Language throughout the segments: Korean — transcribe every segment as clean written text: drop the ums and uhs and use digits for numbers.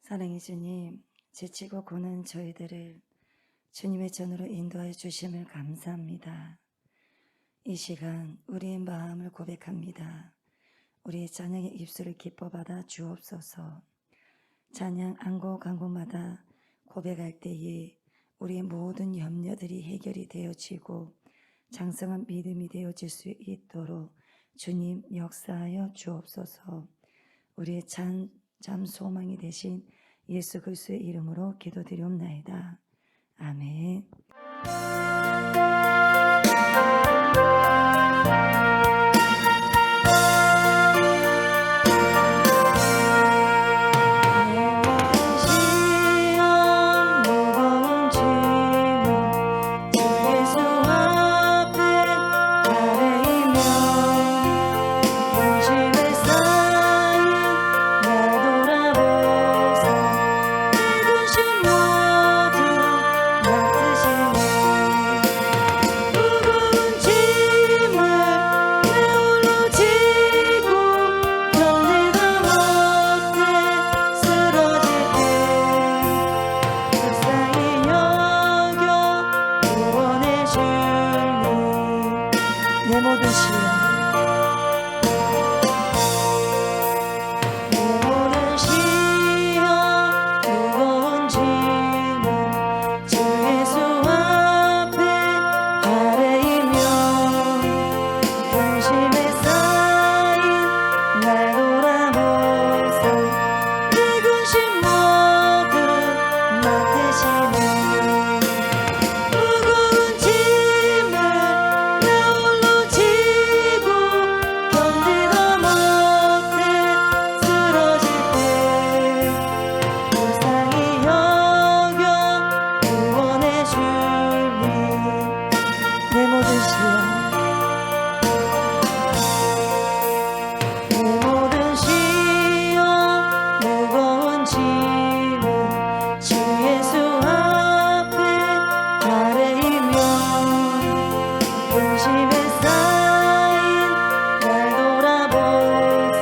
사랑의 주님, 지치고 고는 저희들을 주님의 전으로 인도하여 주심을 감사합니다. 이 시간 우리의 마음을 고백합니다. 우리의 찬양의 입술을 기뻐 받아 주옵소서. 찬양 안곡 안곡마다 고백할 때에 우리의 모든 염려들이 해결이 되어지고 장성한 믿음이 되어질 수 있도록 주님 역사하여 주옵소서. 우리의 참 소망이 되신 예수 그리스도의 이름으로 기도드리옵나이다. 아멘. 내 모든 시험 무거운 짐은 주 예수 앞에 아뢰이며 근심에 쌓인 날 돌아보소 내 근심 모두 맡으시네 무거운 짐을 나 홀로 지고 견디다 못해 쓰러질 때 불쌍히 여겨 구원해 주니 내 모든 시험 무거운 짐은 주 예수 앞에 아뢰이며 근심에 쌓인 날 돌아보소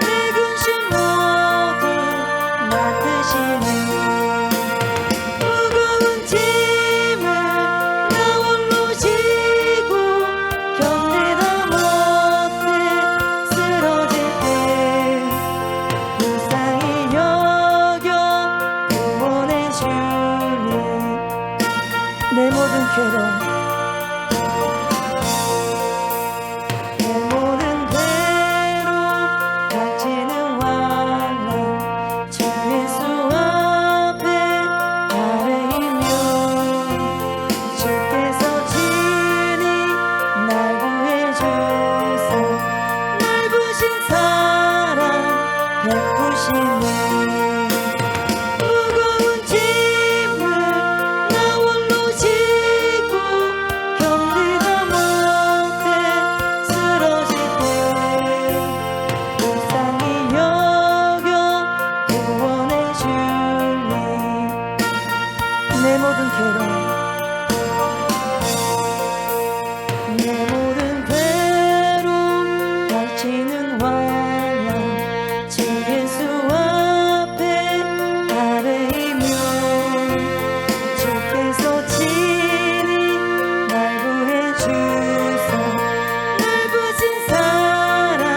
내 근심 모두 맡으시네 무거운 짐을 나 홀로 지고 견디다 못해 쓰러질 때 불쌍히 여겨 구원해 주니 내 모든 괴로움 내 모든 괴로움 닥치는 환난 주 예수 앞에 아뢰이며 주께서 친히 날 구해주소 넓으신 사랑 베푸시니 무거운 짐을 나 홀로 지고 견디다 못해 쓰러질 때 불쌍히 여겨 구원해 주니 내 모든 괴로움 내 모든 괴로움 닥치는 환난 주 예수 앞에 아뢰이며 주께서 친히 날 구해주소 넓으신 사랑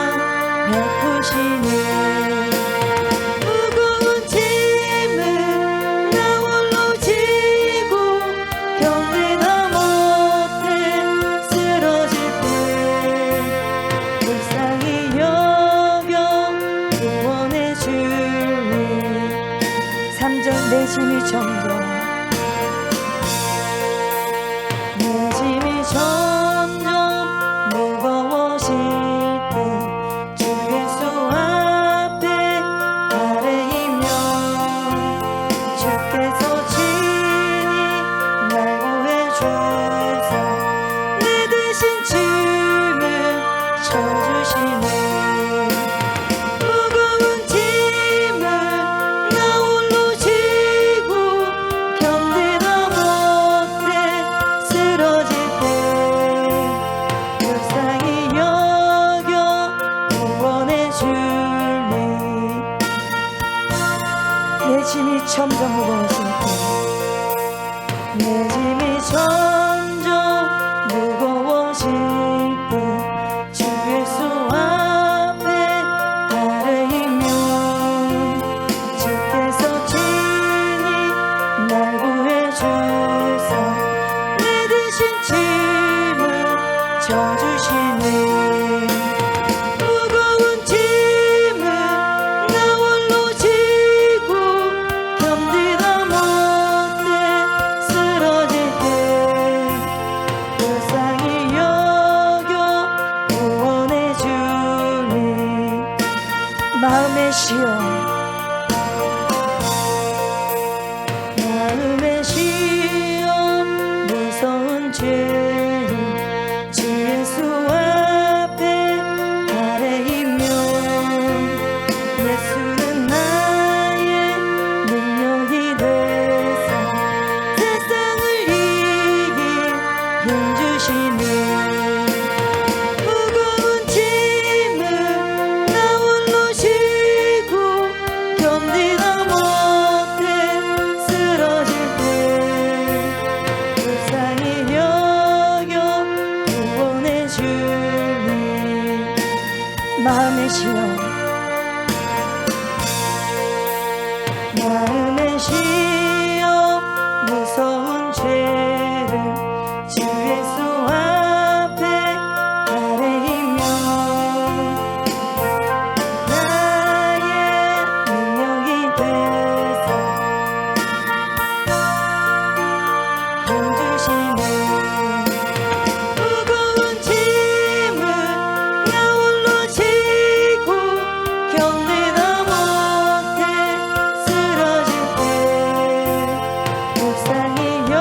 베푸시니 무거운 짐을 나 홀로 지고 견디다 못해 쓰러질 때 불쌍히 여겨 구원해 주니 3절 내 짐이 점점 무거워질 때 주 예수 앞에 아뢰이며 주께서 친히 날 구해주소 내 대신 짐을 져주시네 무거운 짐을 나 홀로 지고 내 짐이 점점 무거워질 때내 짐이 점점 무거워질 때 주 예수 앞에 아뢰이면 주께서 친히 날 구해주사 내 대신 짐을 져주시네. 무거운 짐을 나 홀로 지고 견디다 못해 쓰러질 때 불쌍히 여겨 구원해 주니 마음의 시험 마음의 시험 무서운 죄를 주 예수 앞에 아뢰이면 예수는 나의 능력이 되사 세상을 이길 힘 주시네. 무거운 짐을 나 홀로 지고 견디다 못해 쓰러질 때 불쌍히 여겨 구원해 주니 마음의 시험 마음의 시험 무서운 죄를 주 예수 앞에 아뢰이면 나의 능력이 되사 힘 주시네. 무거운 짐을 나 홀로 지고 견디다 못해 쓰러질 때 불쌍히 여겨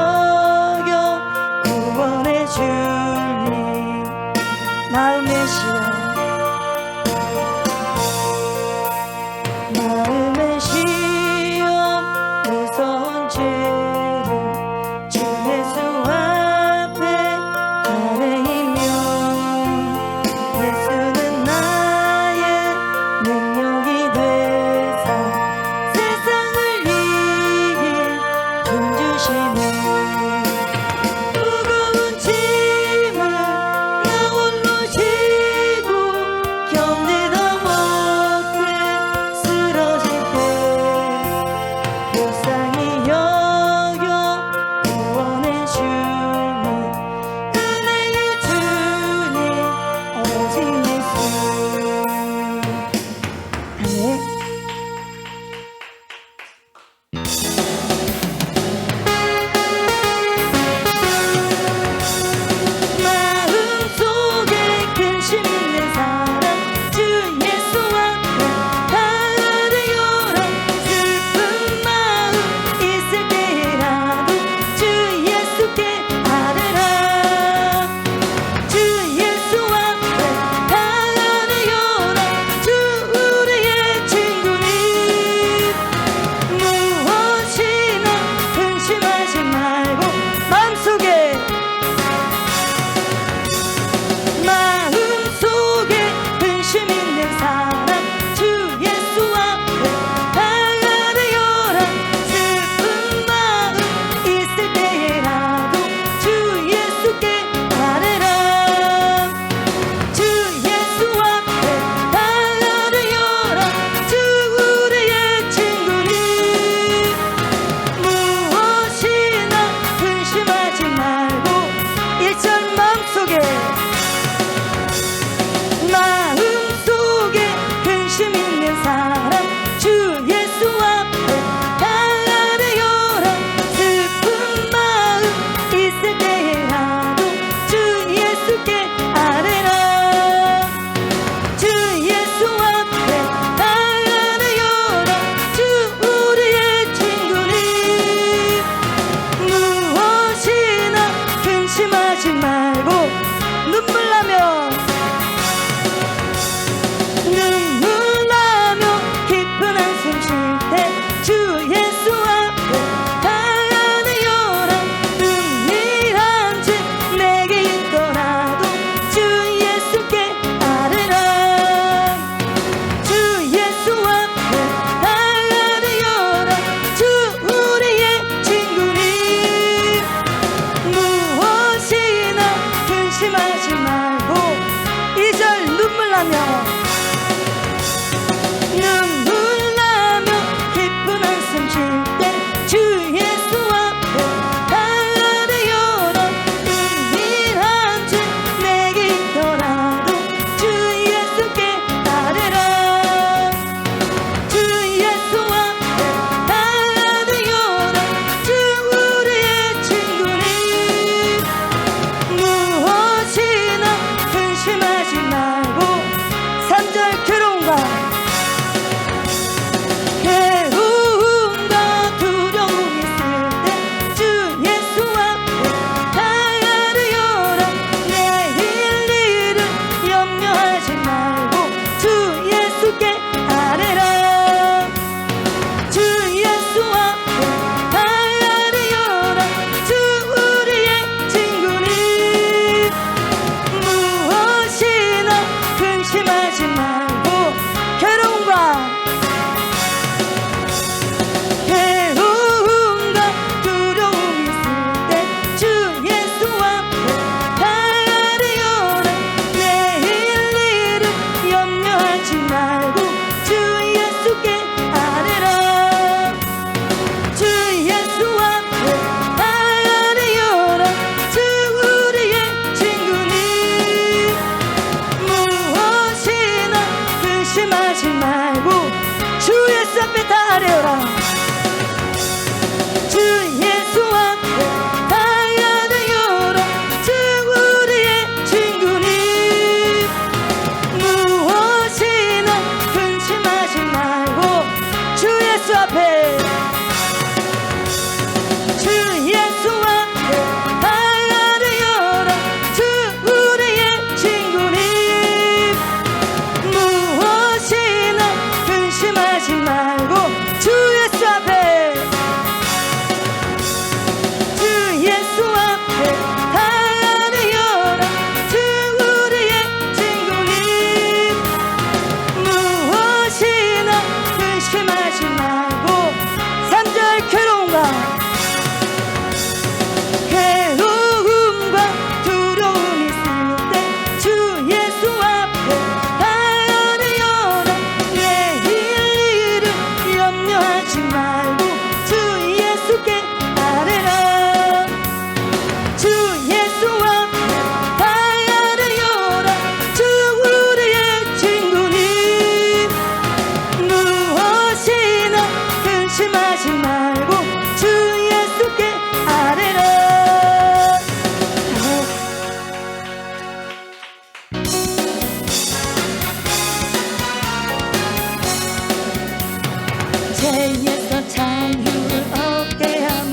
죄에서 자유를 얻게 함은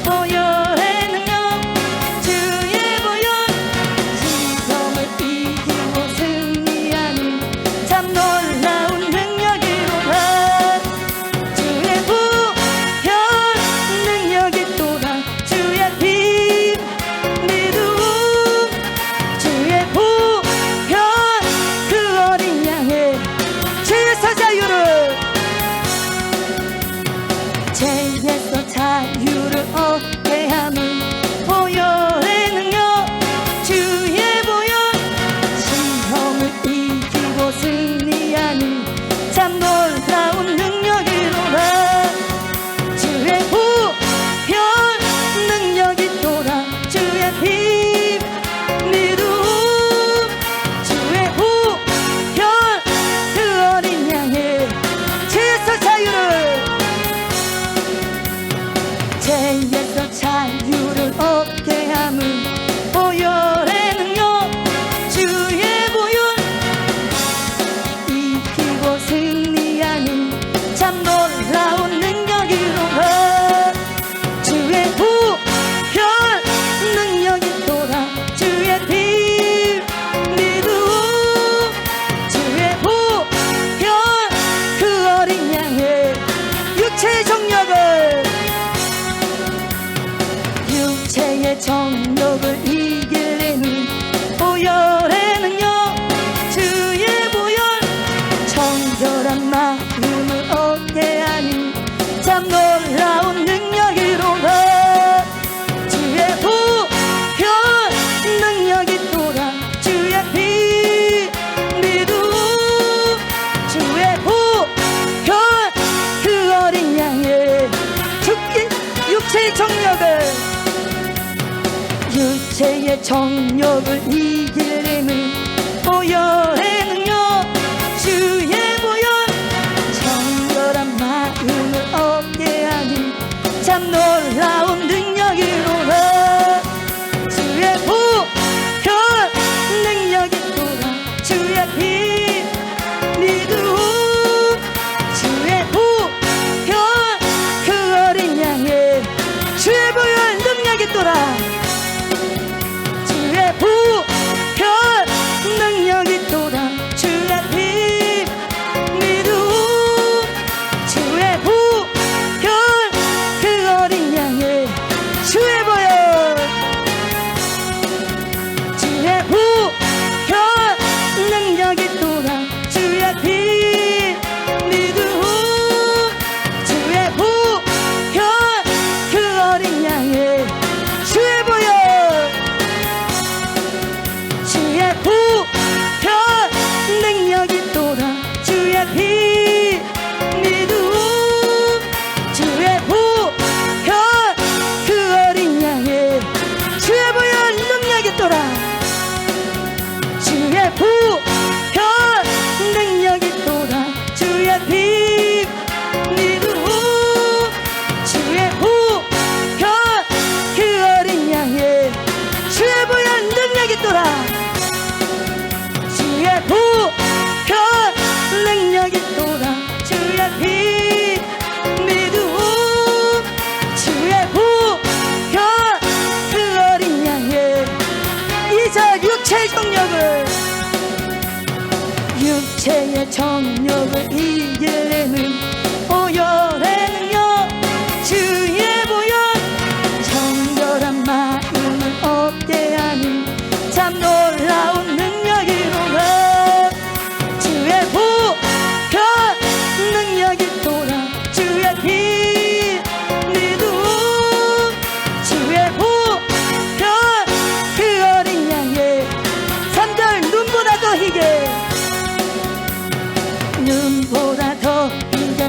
보혈의 능력 주의 보혈 시험을 이기고 승리하는 참 놀라운 능력이로라 주의 보혈 능력이 또한 주의 피 믿음 주의 보혈 그 어린 양의 죄에서 자유를 죄에서 자유를 얻게 함은 보혈의 능력 주의 보혈 시험을 이기고 승리하는 참 놀라운 능력이로라 주의 보혈 능력이 또한 주의 피 믿음 주의 보혈 그 어린 양의 죄에서 자유를 죄에서 자유를 얻게 함은 보혈의 능력 주의 보혈 이기고 승리하는 참 놀라운 능력이로라 주의 보혈 능력이 또한 주의 피 믿음 주의 보혈 그 어린 양의 육체의 정력을 육체의 정욕을 이기려는 보혈의 능력 주의 보혈 정결한 마음을 얻게 하는 참 놀라운 능력이로라 주의 보혈 능력이 또한 주의 피 믿음 주의 보혈 그 어린 양의 육체의 정력을 육체의 정욕을 이기려는 보혈의 능력 주의 보혈 정결한 마음을 얻게 하는 참 놀라운 능력이로라 주의 보혈 능력이 또한 주의 피 믿음 주의 보혈 그 어린 양의 주의 보혈 능력이 또한 주의 보혈 능력이 또한 주의 피 믿음 주의 보혈 그 어린 양의 주의 보혈 주의 보혈 능력이 또한 주의 피 믿음 주의 보혈 그 어린 양의 주의 보혈 주의 보혈 능력이 또한 주의 피 믿음 주의 보혈 그 어린 양의 주의 보혈 능력이 또한 주의 보혈 능력이 또한 주의 피 믿음 주의 보혈 그 어린 양의 주의 보혈 능력이 또한 주의 보혈 능력이 또한 주의 피 믿음 주의 보혈 그 어린 양의 이자 육체의 정력을 육체의 정력을 이기려는 보혈의 능력 주의 보혈 정결한 마음을 얻게 하는 참 놀라운 능력이로라 주의 보혈 능력이 또한 주의 피 믿음 주의 보혈 그 어린 양의 3절 눈보다 더 희게 눈보다 더 희게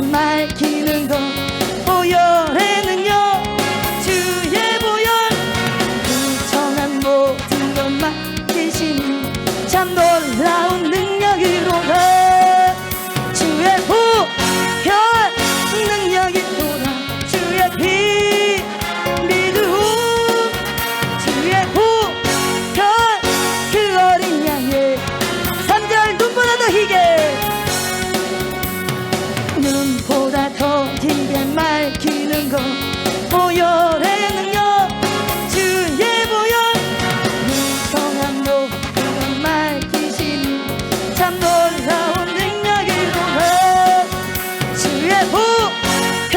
기에 맑히는 것 보혈의 능력 주의 보혈 무성한 목숨을 맑히시니 참 놀라운 능력이로라 주의 보혈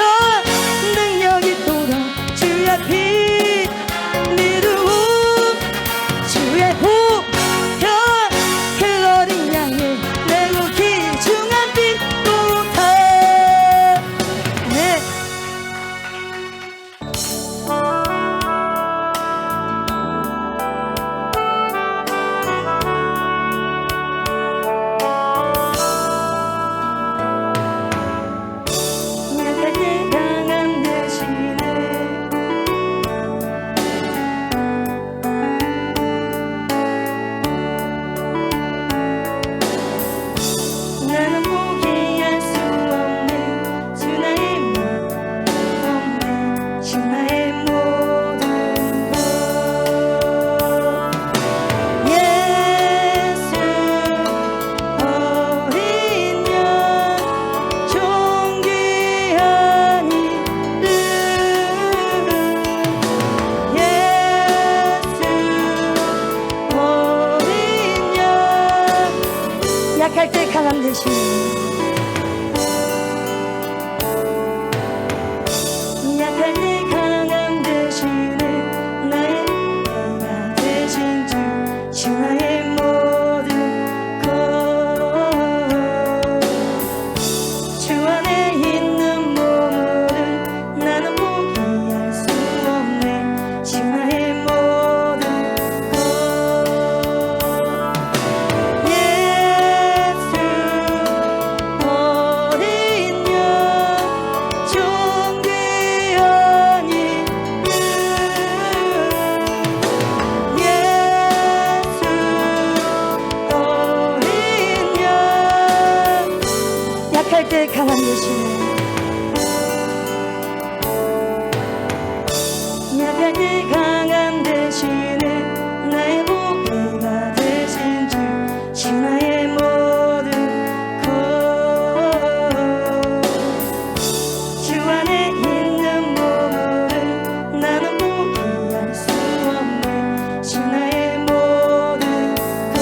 능력이 돌아 주의 피 미루음 주의 보혈 그 어린 양의 매우 귀중한 빛보다 네. 약할 때 강한 대신에 나는 포기할 수 없네 주 나의 없네 주 나의 모든 것 예수 어린 양 존귀한 이름 예수 어린 양 약할 때 강함 대신 약할 때 강함 대신에 나의 내가 대신 주 나의 모든 것주 안에 있는 몸은 나는 포기할 수 없네 주 나의 모든 것 예수 어린 양 존귀한 이름 예수 어린 양 약할 때 강한 대신에 약할 때 강한 대신에 나의 보배가 되신 주 나의 모든 것주 안에 있는 몸은 나는 포기할 수 없네 주 나의 모든 것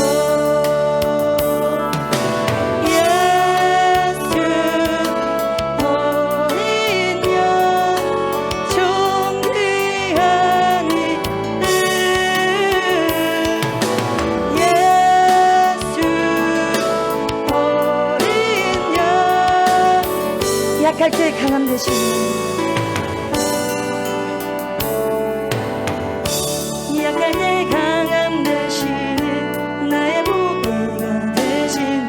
예수 어린 양 존귀한 이름 예수 어린 양 약할 때 강함 대신 약할 때 강함 대신에 나의 보배가 되신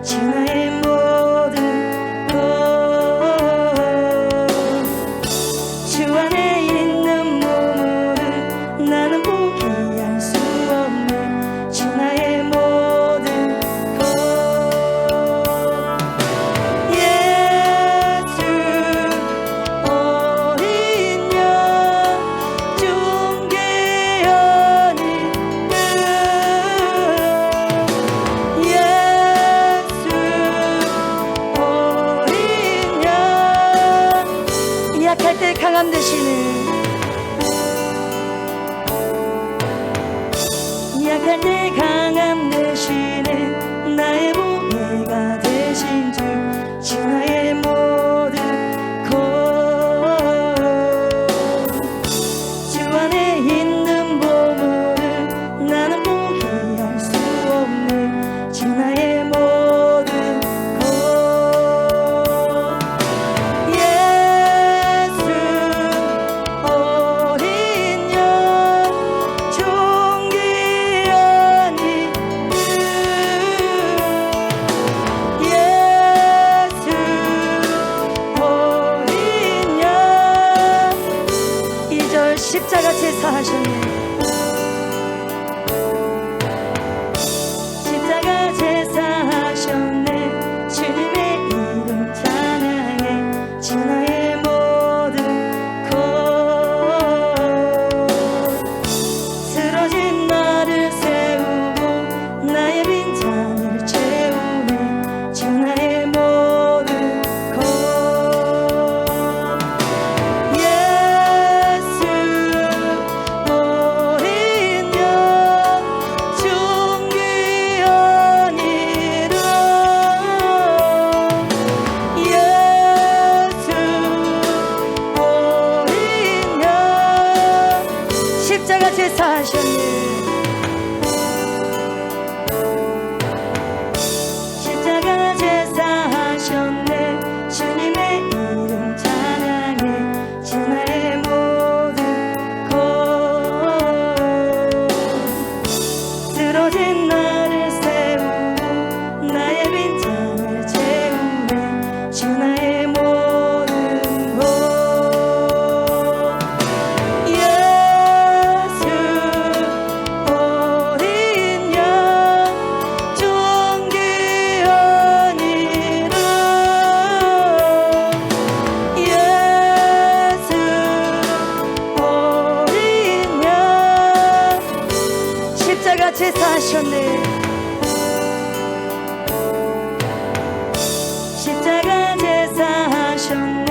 주 나의 모든 것주 안에 있는 몸은 나는 포기할 수 없네 주 나의 모든 것 예수 어린 양 존귀한 이름 예수 어린 양 약할 때 강함 대신에 약할 때 강함 대신에 나의 보배가 되신 주 나의 모든 것주 안에 있는 보물을 나는 포기할 수 없네 주 나의 모든 것 예수 어린 양 존귀한 이름 예수 어린 양 2절 십자가 제사하셨네 십자가 제사하셨네 주님의 이름 찬양해 주 나의 모든 것 쓰러진 나를 세우고 나의 빈잔을 채우네 주 나의 모든 것 제사하셨네. 십자가 제사하셨네. 주님의 이름 찬양해. 주 나의 모든 것. 쓰러진 나를 세우고 나의 빈잔을 채우네. 주 나의 모든 것. 예수 어린 양 존귀한 이름. 예수 어린 양 십자가 제사하셨네. 십자가 제사하셨네.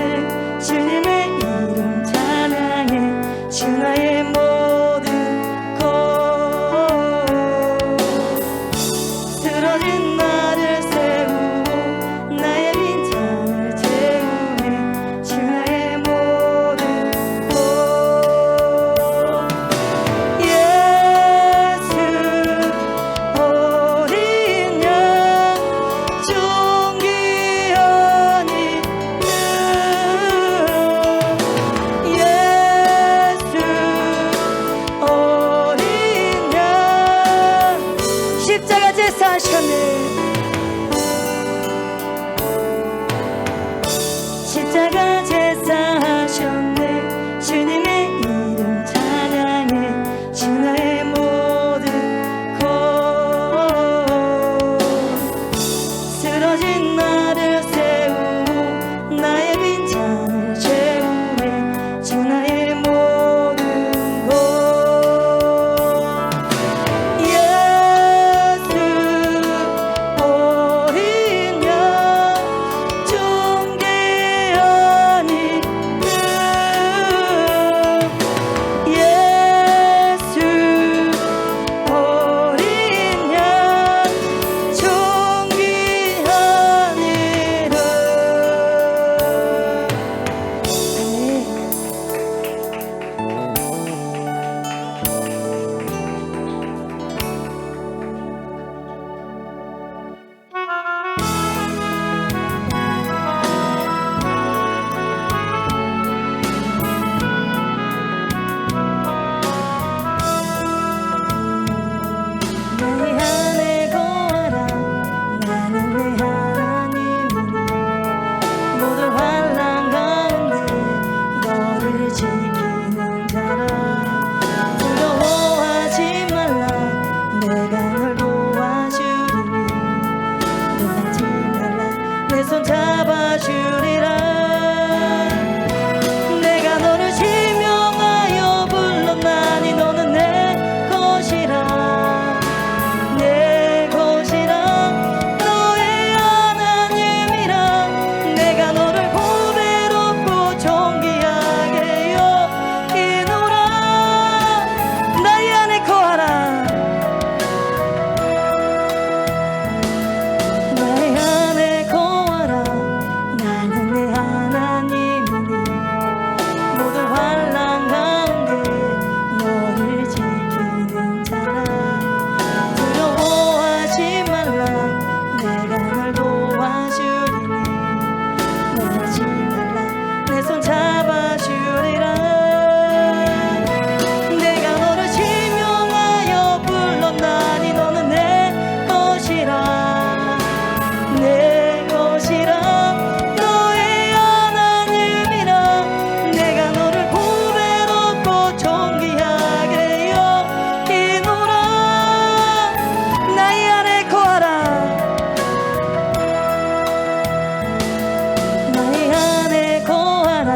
주님의 이름 찬양해. 주 나의 모든 것. 쓰러진 나를 세우고 나의 빈잔을 채우네. 주 나의 모든 것. 예수 어린 양 존귀한 이름. 예수 어린 양 십자가 제사하셨네. 십자가 제사하셨네. 주님의 이름 찬양해. 주 나의 모든 것. 쓰러진 나를 세우고 나의 빈잔을 채우네. 주 나의 모든 것. 예수 어린 양 존귀한 이름. 예수 어린 양 존귀한 이름. 내 안에 거하라. 나는 내 하나님이니 모든 환난 가운데 너를 지키는 자라. 두려워하지 말라. 내가 널 도와주리니 놀라지 말라. 내 손 잡아주리라. 내가 너를 지명하여 불렀나니 너는 내 것이라. 내 것이라. 너의 하나님이라. 내가 너를 보배롭고 존귀하게 여기노라. 나의 안에 거하라. 나의 안에 거하라. 나는 내 하나님이니 모든 환난 가운데 너를 지키는 자라. 두려워하지 말라. 내가 널 도와주리니 놀라지 말라. 내 손 잡아주리라. 내가 너를 지명하여 불렀나니 너는 내 것이라. 내 것이라. 너의 하나님이라. 내가 너를 보배롭고 존귀하게 여기노라. 나의 안에 거하라. 나의 안에 거하라.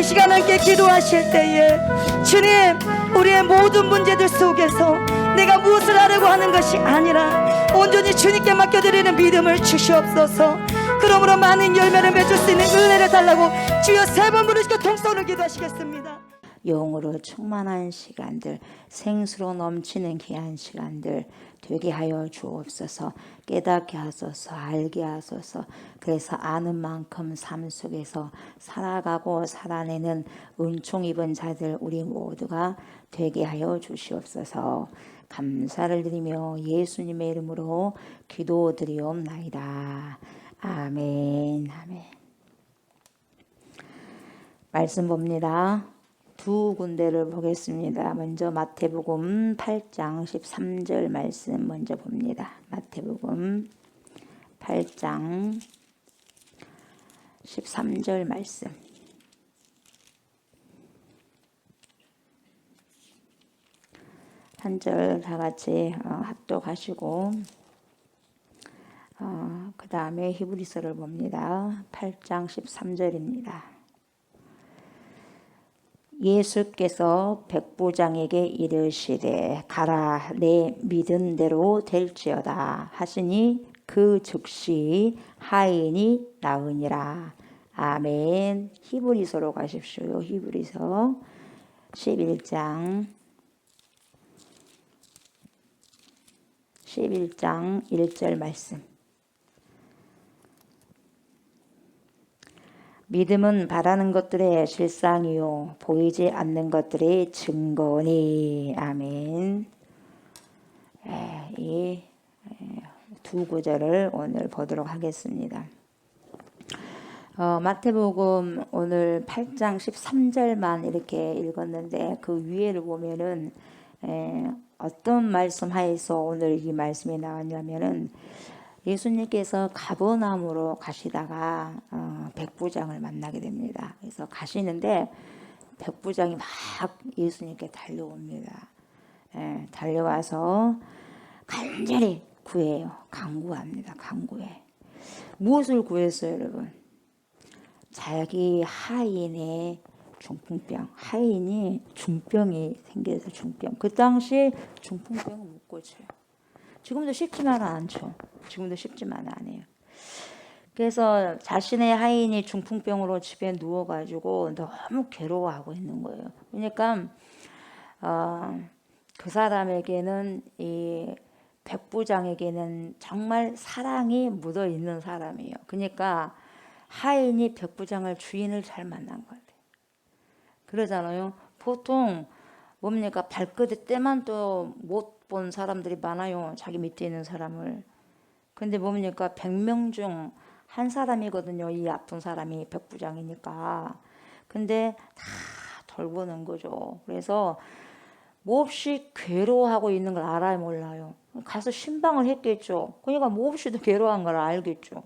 이 시간 함께 기도하실 때에 주님, 우리의 모든 문제들 속에서 내가 무엇을 하려고 하는 것이 아니라 온전히 주님께 맡겨드리는 믿음을 주시옵소서. 그러므로 많은 열매를 맺을 수 있는 은혜를 달라고 주여 3번 부르시고 통성으로 기도하시겠습니다. 영으로 충만한 시간들, 생수로 넘치는 귀한 시간들 되게 하여 주옵소서. 깨닫게 하소서, 알게 하소서. 그래서 아는 만큼 삶 속에서 살아가고 살아내는 은총 입은 자들 우리 모두가 되게 하여 주시옵소서. 감사를 드리며 예수님의 이름으로 기도드리옵나이다. 아멘. 아멘. 말씀 봅니다. 두 군데를 보겠습니다. 먼저 마태복음 8장 13절 말씀 먼저 봅니다. 마태복음 8장 13절 말씀. 한 절 다 같이 합독하시고 그 다음에 히브리서를 봅니다. 8장 13절입니다. 예수께서 백부장에게 이르시되 가라, 내 믿은 대로 될지어다 하시니 그 즉시 하인이 나으니라. 아멘. 히브리서로 가십시오. 히브리서 11장 1절 말씀. 믿음은 바라는 것들의 실상이요 보이지 않는 것들의 증거니. 아멘. 이 두 구절을 오늘 보도록 하겠습니다. 마태복음 오늘 8장 13절만 이렇게 읽었는데 그 위에를 보면은 어떤 말씀 하에서 오늘 이 말씀이 나왔냐면은 예수님께서 가버나움으로 가시다가 백부장을 만나게 됩니다. 그래서 가시는데 백부장이 막 예수님께 달려옵니다. 달려와서 간절히 구해요. 간구합니다. 간구해. 무엇을 구했어요, 여러분? 자기 하인의 중풍병. 하인이 중병이 생겨서 중병. 그 당시 중풍병은 못 고쳐요. 지금도 쉽지만은 않죠. 지금도 쉽지만은 않아요. 그래서 자신의 하인이 중풍병으로 집에 누워가지고 너무 괴로워하고 있는 거예요. 그러니까 그 사람에게는 이 백부장에게는 정말 사랑이 묻어 있는 사람이에요. 그러니까 하인이 백부장을 주인을 잘 만난 거예요. 그러잖아요. 보통 뭡니까? 발끝에 때만 또 못 본 사람들이 많아요. 자기 밑에 있는 사람을. 근데 뭡니까? 100명 중 한 사람이거든요. 이 아픈 사람이 백부장이니까. 근데 다 돌보는 거죠. 그래서 몹시 괴로워하고 있는 걸 알아요, 몰라요? 가서 신방을 했겠죠. 그러니까 몹시도 괴로워한 걸 알겠죠.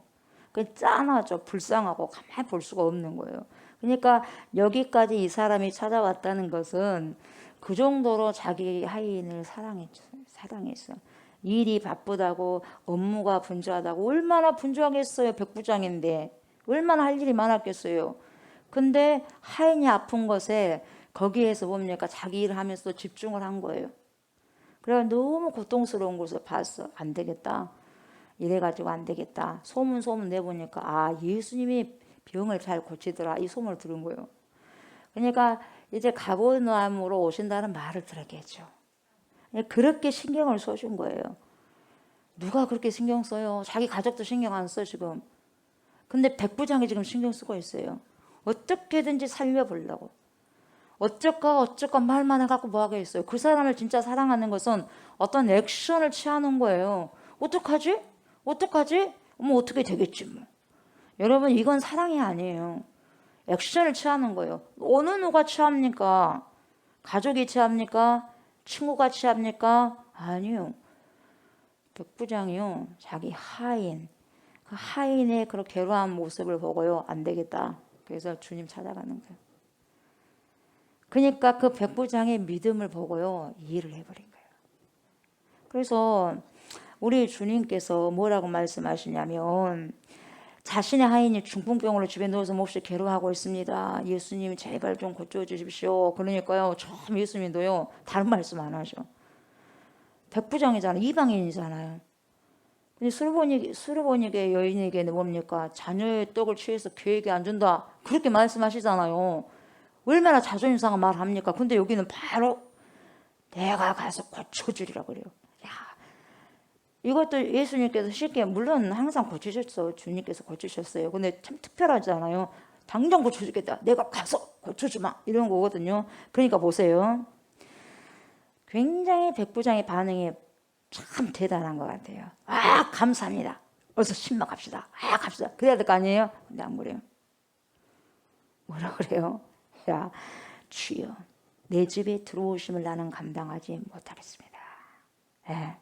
그 짠하죠. 불쌍하고 가만히 볼 수가 없는 거예요. 그러니까 여기까지 이 사람이 찾아왔다는 것은 그 정도로 자기 하인을 사랑했어. 일이 바쁘다고 업무가 분주하다고 얼마나 분주하겠어요. 백부장인데 얼마나 할 일이 많았겠어요. 근데 하인이 아픈 것에 거기에서 뭡니까? 자기 일을 하면서 집중을 한 거예요. 그래서 너무 고통스러운 것을 봤어. 안 되겠다. 이래가지고 안 되겠다. 소문 내보니까 아, 예수님이 병을 잘 고치더라. 이 소문을 들은 거예요. 그러니까 이제 가버나움으로 오신다는 말을 들었겠죠. 그렇게 신경을 써준 거예요. 누가 그렇게 신경 써요? 자기 가족도 신경 안 써 지금. 근데 백부장이 지금 신경 쓰고 있어요. 어떻게든지 살려보려고. 어쩌까 말만 해갖고 뭐 하겠어요. 그 사람을 진짜 사랑하는 것은 어떤 액션을 취하는 거예요. 어떡하지? 뭐 어떻게 되겠지 뭐. 여러분 이건 사랑이 아니에요. 액션을 취하는 거예요. 어느 누가 취합니까? 가족이 취합니까? 친구가 취합니까? 아니요. 백부장이요. 자기 하인. 그 하인의 그런 괴로운 모습을 보고요. 안 되겠다. 그래서 주님 찾아가는 거예요. 그러니까 그 백부장의 믿음을 보고요. 이해를 해버린 거예요. 그래서 우리 주님께서 뭐라고 말씀하시냐면 자신의 하인이 중풍병으로 집에 누워서 몹시 괴로워하고 있습니다. 예수님 제발 좀 고쳐주십시오. 그러니까요 참 예수님도요 다른 말씀 안 하셔. 백부장이잖아요. 이방인이잖아요. 근데 수르보니게 여인에게는 뭡니까? 자녀의 떡을 취해서 교회에 안 준다. 그렇게 말씀하시잖아요. 얼마나 자존심 상한 말 합니까? 근데 여기는 바로 내가 가서 고쳐주리라 그래요. 야, 이것도 예수님께서 쉽게 물론 항상 고치셨어. 주님께서 고치셨어요. 근데 참 특별하잖아요. 당장 고쳐주겠다. 내가 가서 고쳐주마. 이런 거거든요. 그러니까 보세요. 굉장히 백부장의 반응이 참 대단한 것 같아요. 아 감사합니다. 어서 신방합시다. 아 갑시다. 그래야 될 거 아니에요? 근데 안 그래요. 뭐라 그래요? 야 주여 내 집에 들어오심을 나는 감당하지 못하겠습니다. 예.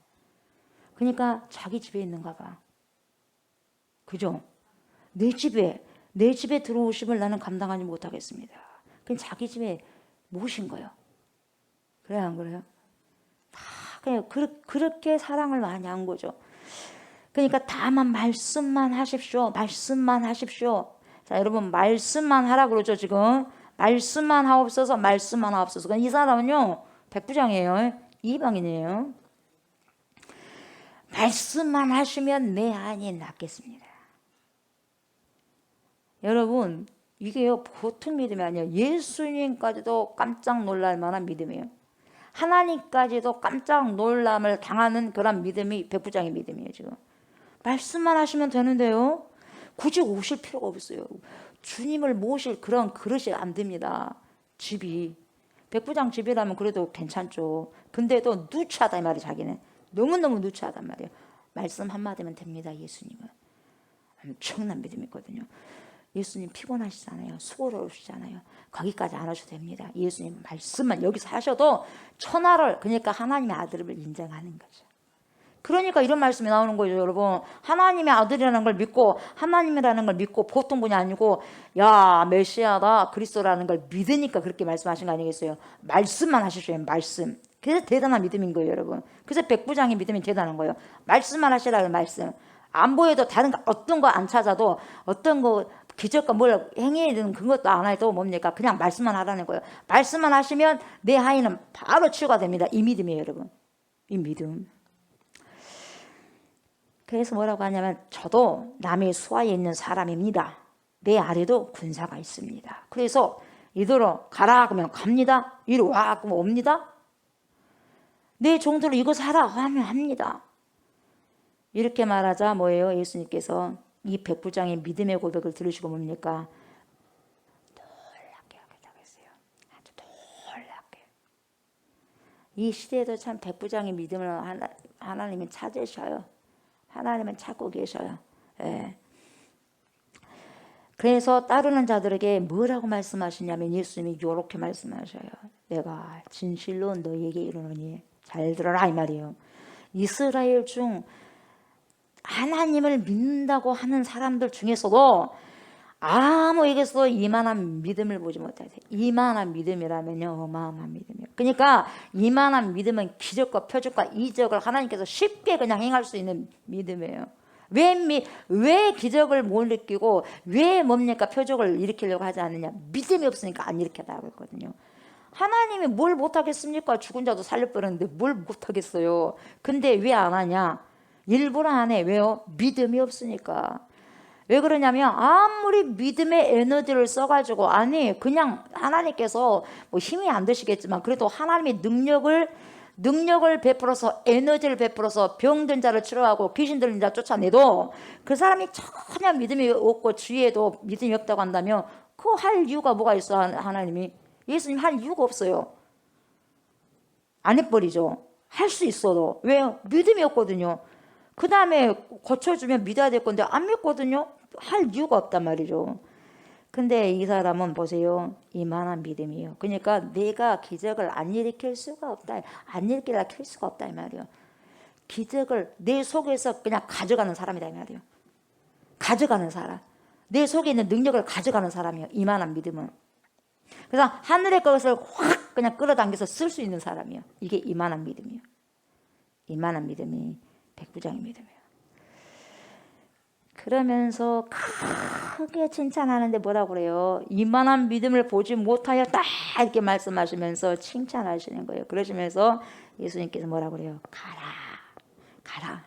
그러니까 자기 집에 있는가 봐. 그죠? 내 집에 들어오심을 나는 감당하지 못하겠습니다. 그냥 자기 집에 모신 거예요. 그래요 안 그래요? 그냥 그렇게 사랑을 많이 한 거죠. 그러니까 다만 말씀만 하십시오. 말씀만 하십시오. 자 여러분 말씀만 하라 그러죠 지금. 말씀만 하옵소서 말씀만 하옵소서. 이 사람은요 백부장이에요. 이방인이에요. 말씀만 하시면 내 안이 낫겠습니다. 여러분 이게요 보통 믿음이 아니에요. 예수님까지도 깜짝 놀랄 만한 믿음이에요. 하나님까지도 깜짝 놀람을 당하는 그런 믿음이 백부장의 믿음이에요. 지금 말씀만 하시면 되는데요 굳이 오실 필요가 없어요. 주님을 모실 그런 그릇이 안 됩니다. 집이 백부장 집이라면 그래도 괜찮죠. 근데도 누추하다 이 말이에요. 자기는 너무너무 누추하단 말이에요. 말씀 한마디면 됩니다. 예수님은 엄청난 믿음이거든요. 예수님 피곤하시잖아요. 수고로우시잖아요. 거기까지 안 하셔도 됩니다. 예수님 말씀만 여기서 하셔도 천하를 그러니까 하나님의 아들을 인정하는 거죠. 그러니까 이런 말씀이 나오는 거죠. 여러분 하나님의 아들이라는 걸 믿고 하나님이라는 걸 믿고 보통 분이 아니고 야 메시아다 그리스도라는 걸 믿으니까 그렇게 말씀하신 거 아니겠어요. 말씀만 하십시오. 말씀. 그래서 대단한 믿음인 거예요. 여러분. 그래서 백부장의 믿음이 대단한 거예요. 말씀만 하시라는 말씀. 안 보여도 다른 거 어떤 거 안 찾아도 어떤 거 기적과 뭘 행해야 되는 그것도 안 해도 뭡니까? 그냥 말씀만 하라는 거예요. 말씀만 하시면 내 하인은 바로 치유가 됩니다. 이 믿음이에요. 여러분. 이 믿음. 그래서 뭐라고 하냐면 저도 남의 수하에 있는 사람입니다. 내 아래도 군사가 있습니다. 그래서 이대로 가라 그러면 갑니다. 이리 와 그러면 옵니다. 내 종들을 이거 사라 하면 합니다. 이렇게 말하자 뭐예요? 예수님께서 이 백부장의 믿음의 고백을 들으시고 뭡니까? 놀랍게 하겠다고 했어요. 아주 놀랍게. 이 시대에도 참 백부장의 믿음을 하나님은 찾으셔요. 하나님은 찾고 계셔요. 예. 그래서 따르는 자들에게 뭐라고 말씀하시냐면 예수님이 이렇게 말씀하셔요. 내가 진실로 너희에게 이르노니 잘 들어라 이 말이에요. 이스라엘 중 하나님을 믿는다고 하는 사람들 중에서도 아무에게서도 이만한 믿음을 보지 못하세요. 이만한 믿음이라면요 어마어마한 믿음이에요. 그러니까 이만한 믿음은 기적과 표적과 이적을 하나님께서 쉽게 그냥 행할 수 있는 믿음이에요. 왜 기적을 못 일으키고 왜 뭡니까 표적을 일으키려고 하지 않느냐? 믿음이 없으니까 안 일으켰다고 했거든요. 하나님이 뭘 못하겠습니까? 죽은 자도 살려버렸는데 뭘 못하겠어요. 근데 왜 안 하냐? 일부러 안 해. 왜요? 믿음이 없으니까. 왜 그러냐면 아무리 믿음의 에너지를 써가지고 아니 그냥 하나님께서 뭐 힘이 안 드시겠지만 그래도 하나님의 능력을 베풀어서 에너지를 베풀어서 병든 자를 치료하고 귀신 들린 자 쫓아내도 그 사람이 전혀 믿음이 없고 주위에도 믿음이 없다고 한다면 그거 할 이유가 뭐가 있어? 하나님이 예수님 할 이유가 없어요. 안 해버리죠. 할 수 있어도. 왜요? 믿음이 없거든요. 그 다음에 고쳐주면 믿어야 될 건데 안 믿거든요. 할 이유가 없단 말이죠. 근데 이 사람은 보세요. 이만한 믿음이에요. 그러니까 내가 기적을 안 일으킬 수가 없다. 안 일으키려 킬 수가 없다 이 말이에요. 기적을 내 속에서 그냥 가져가는 사람이다 이 말이에요. 가져가는 사람. 내 속에 있는 능력을 가져가는 사람이에요. 이만한 믿음은. 그래서 하늘의 것을 확 그냥 끌어당겨서 쓸 수 있는 사람이에요. 이게 이만한 믿음이에요. 이만한 믿음이 백부장의 믿음이에요. 그러면서 크게 칭찬하는데 뭐라고 그래요? 이만한 믿음을 보지 못하였다 이렇게 말씀하시면서 칭찬하시는 거예요. 그러시면서 예수님께서 뭐라고 그래요? 가라.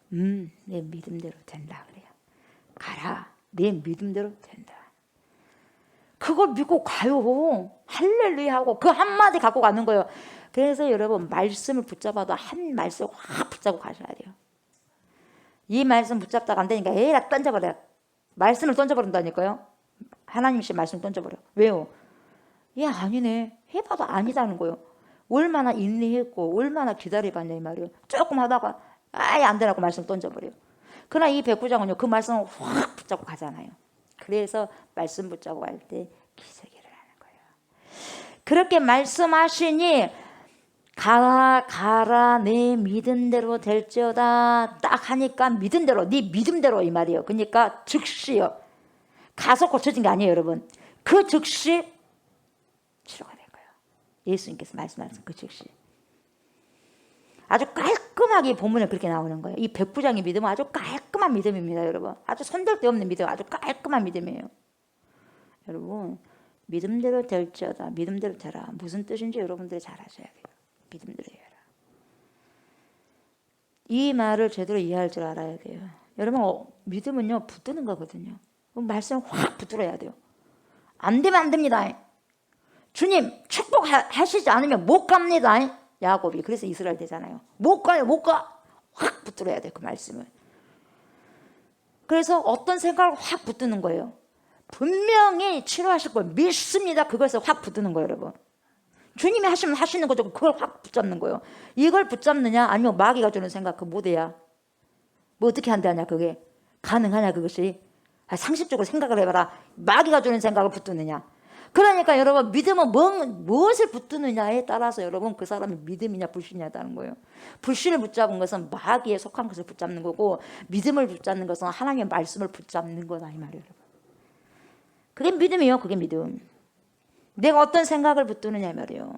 내 믿음대로 된다 그래요. 가라. 내 믿음대로 된다. 그걸 믿고 가요. 할렐루야 하고 그 한마디 갖고 가는 거예요. 그래서 여러분 말씀을 붙잡아도 한 말씀 확 붙잡고 가셔야 돼요. 이 말씀 붙잡다가 안 되니까 에라 던져버려요. 말씀을 던져버린다니까요. 하나님씨 말씀 던져버려. 왜요? 얘 아니네. 해봐도 아니다는 거예요. 얼마나 인내했고 얼마나 기다려봤냐 이 말이에요. 조금 하다가 아예 안 되라고 말씀 던져버려요. 그러나 이 백부장은요 그 말씀을 확 붙잡고 가잖아요. 그래서 말씀 붙잡고 갈 때 기적이 일어나는 거예요. 그렇게 말씀하시니 가라 내 믿음대로 될지어다 딱 하니까 믿음대로 네 믿음대로 이 말이에요. 그러니까 즉시요. 가서 고쳐진 게 아니에요 여러분. 그 즉시 치료가 된 거예요. 예수님께서 말씀하신 그 즉시. 아주 깔끔하게 본문에 그렇게 나오는 거예요. 이 백부장의 믿음은 아주 깔끔한 믿음입니다 여러분. 아주 손댈 데 없는 믿음, 아주 깔끔한 믿음이에요. 여러분 믿음대로 될지어다. 믿음대로 되라. 무슨 뜻인지 여러분들이 잘 아셔야 돼요. 믿음대로 해라. 이 말을 제대로 이해할 줄 알아야 돼요. 여러분 믿음은요 붙드는 거거든요. 말씀 확 붙들어야 돼요. 안 되면 안 됩니다. 주님 축복하시지 않으면 못 갑니다. 야곱이 그래서 이스라엘 되잖아요. 못 가요 못 가. 확 붙들어야 돼요 그 말씀을. 그래서 어떤 생각을 확 붙드는 거예요. 분명히 치료하실 걸 믿습니다. 그것을 확 붙드는 거예요 여러분. 주님이 하시면 하시는 거죠. 그걸 확 붙잡는 거예요. 이걸 붙잡느냐 아니면 마귀가 주는 생각 그 못해야 뭐 어떻게 한다냐 그게 가능하냐 그것이 상식적으로 생각을 해봐라. 마귀가 주는 생각을 붙드느냐. 그러니까 여러분 믿음은 무엇을 붙드느냐에 따라서 여러분 그 사람이 믿음이냐 불신이냐다는 거예요. 불신을 붙잡은 것은 마귀에 속한 것을 붙잡는 거고 믿음을 붙잡는 것은 하나님의 말씀을 붙잡는 거다 이 말이에요 여러분. 그게 믿음이에요. 그게 믿음. 내가 어떤 생각을 붙드느냐 말이에요.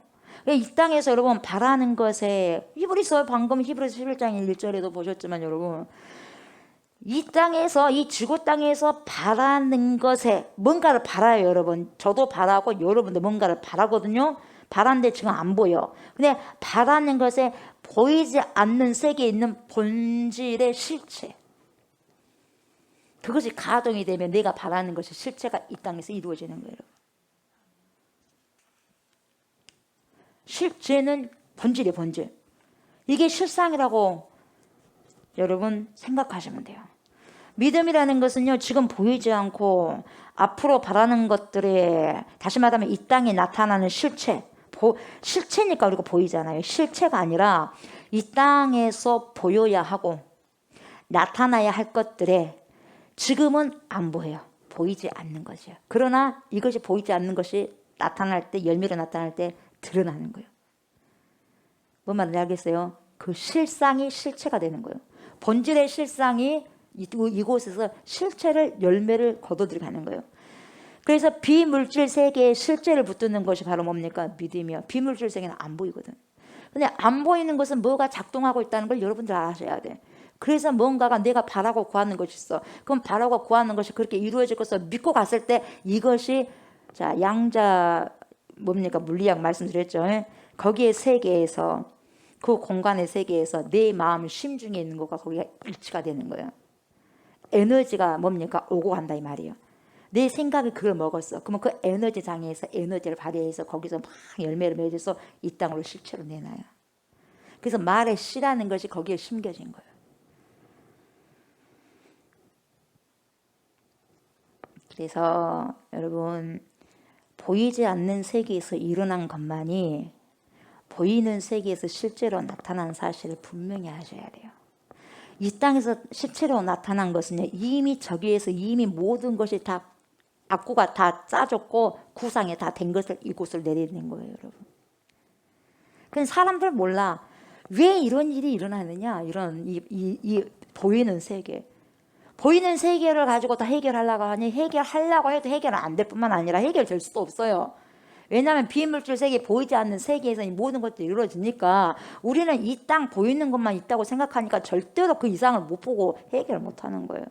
이 땅에서 여러분 바라는 것에 히브리서 방금 히브리서 11장 1절에도 보셨지만 여러분 이 땅에서 이 지구 땅에서 바라는 것에 뭔가를 바라요 여러분. 저도 바라고 여러분도 뭔가를 바라거든요. 바라는데 지금 안 보여. 근데 바라는 것에 보이지 않는 세계에 있는 본질의 실체. 그것이 가동이 되면 내가 바라는 것이 실체가 이 땅에서 이루어지는 거예요. 실제는 본질이에요 본질. 이게 실상이라고 여러분 생각하시면 돼요. 믿음이라는 것은요 지금 보이지 않고 앞으로 바라는 것들에 다시 말하면 이 땅에 나타나는 실체 실체니까 우리가 보이잖아요. 실체가 아니라 이 땅에서 보여야 하고 나타나야 할 것들에 지금은 안 보여요. 보이지 않는 거죠. 그러나 이것이 보이지 않는 것이 나타날 때 열매로 나타날 때 드러나는 거예요. 뭔 말인지 알겠어요? 그 실상이 실체가 되는 거예요. 본질의 실상이 이곳에서 실체를 열매를 거둬들여 가는 거예요. 그래서 비물질 세계의 실제를 붙드는 것이 바로 뭡니까? 믿음이요. 비물질 세계는 안 보이거든. 근데 안 보이는 것은 뭐가 작동하고 있다는 걸 여러분들 아셔야 돼. 그래서 뭔가가 내가 바라고 구하는 것이 있어. 그럼 바라고 구하는 것이 그렇게 이루어질 것을 믿고 갔을 때 이것이 자 양자 뭡니까? 물리학 말씀드렸죠. 거기에 세계에서 그 공간의 세계에서 내 마음 심중에 있는 것과 거기가 일치가 되는 거예요. 에너지가 뭡니까? 오고 간다 이 말이에요. 내 생각이 그걸 먹었어. 그러면 그 에너지 장애에서 에너지를 발휘해서 거기서 막 열매를 맺어서 이 땅으로 실체로 내놔요. 그래서 말의 씨라는 것이 거기에 심겨진 거예요. 그래서 여러분 보이지 않는 세계에서 일어난 것만이 보이는 세계에서 실제로 나타난 사실을 분명히 하셔야 돼요. 이 땅에서 실체로 나타난 것은요 이미 저기에서 이미 모든 것이 다 악구가 다 짜졌고 구상에 다 된 것을 이곳을 내리는 거예요 여러분. 그냥 사람들 몰라. 왜 이런 일이 일어나느냐. 이런 이 보이는 세계. 보이는 세계를 가지고 다 해결하려고 하니 해결하려고 해도 해결은 안 될 뿐만 아니라 해결될 수도 없어요. 왜냐하면 비물질 세계 보이지 않는 세계에서 이 모든 것들이 이루어지니까 우리는 이 땅 보이는 것만 있다고 생각하니까 절대로 그 이상을 못 보고 해결 못 하는 거예요.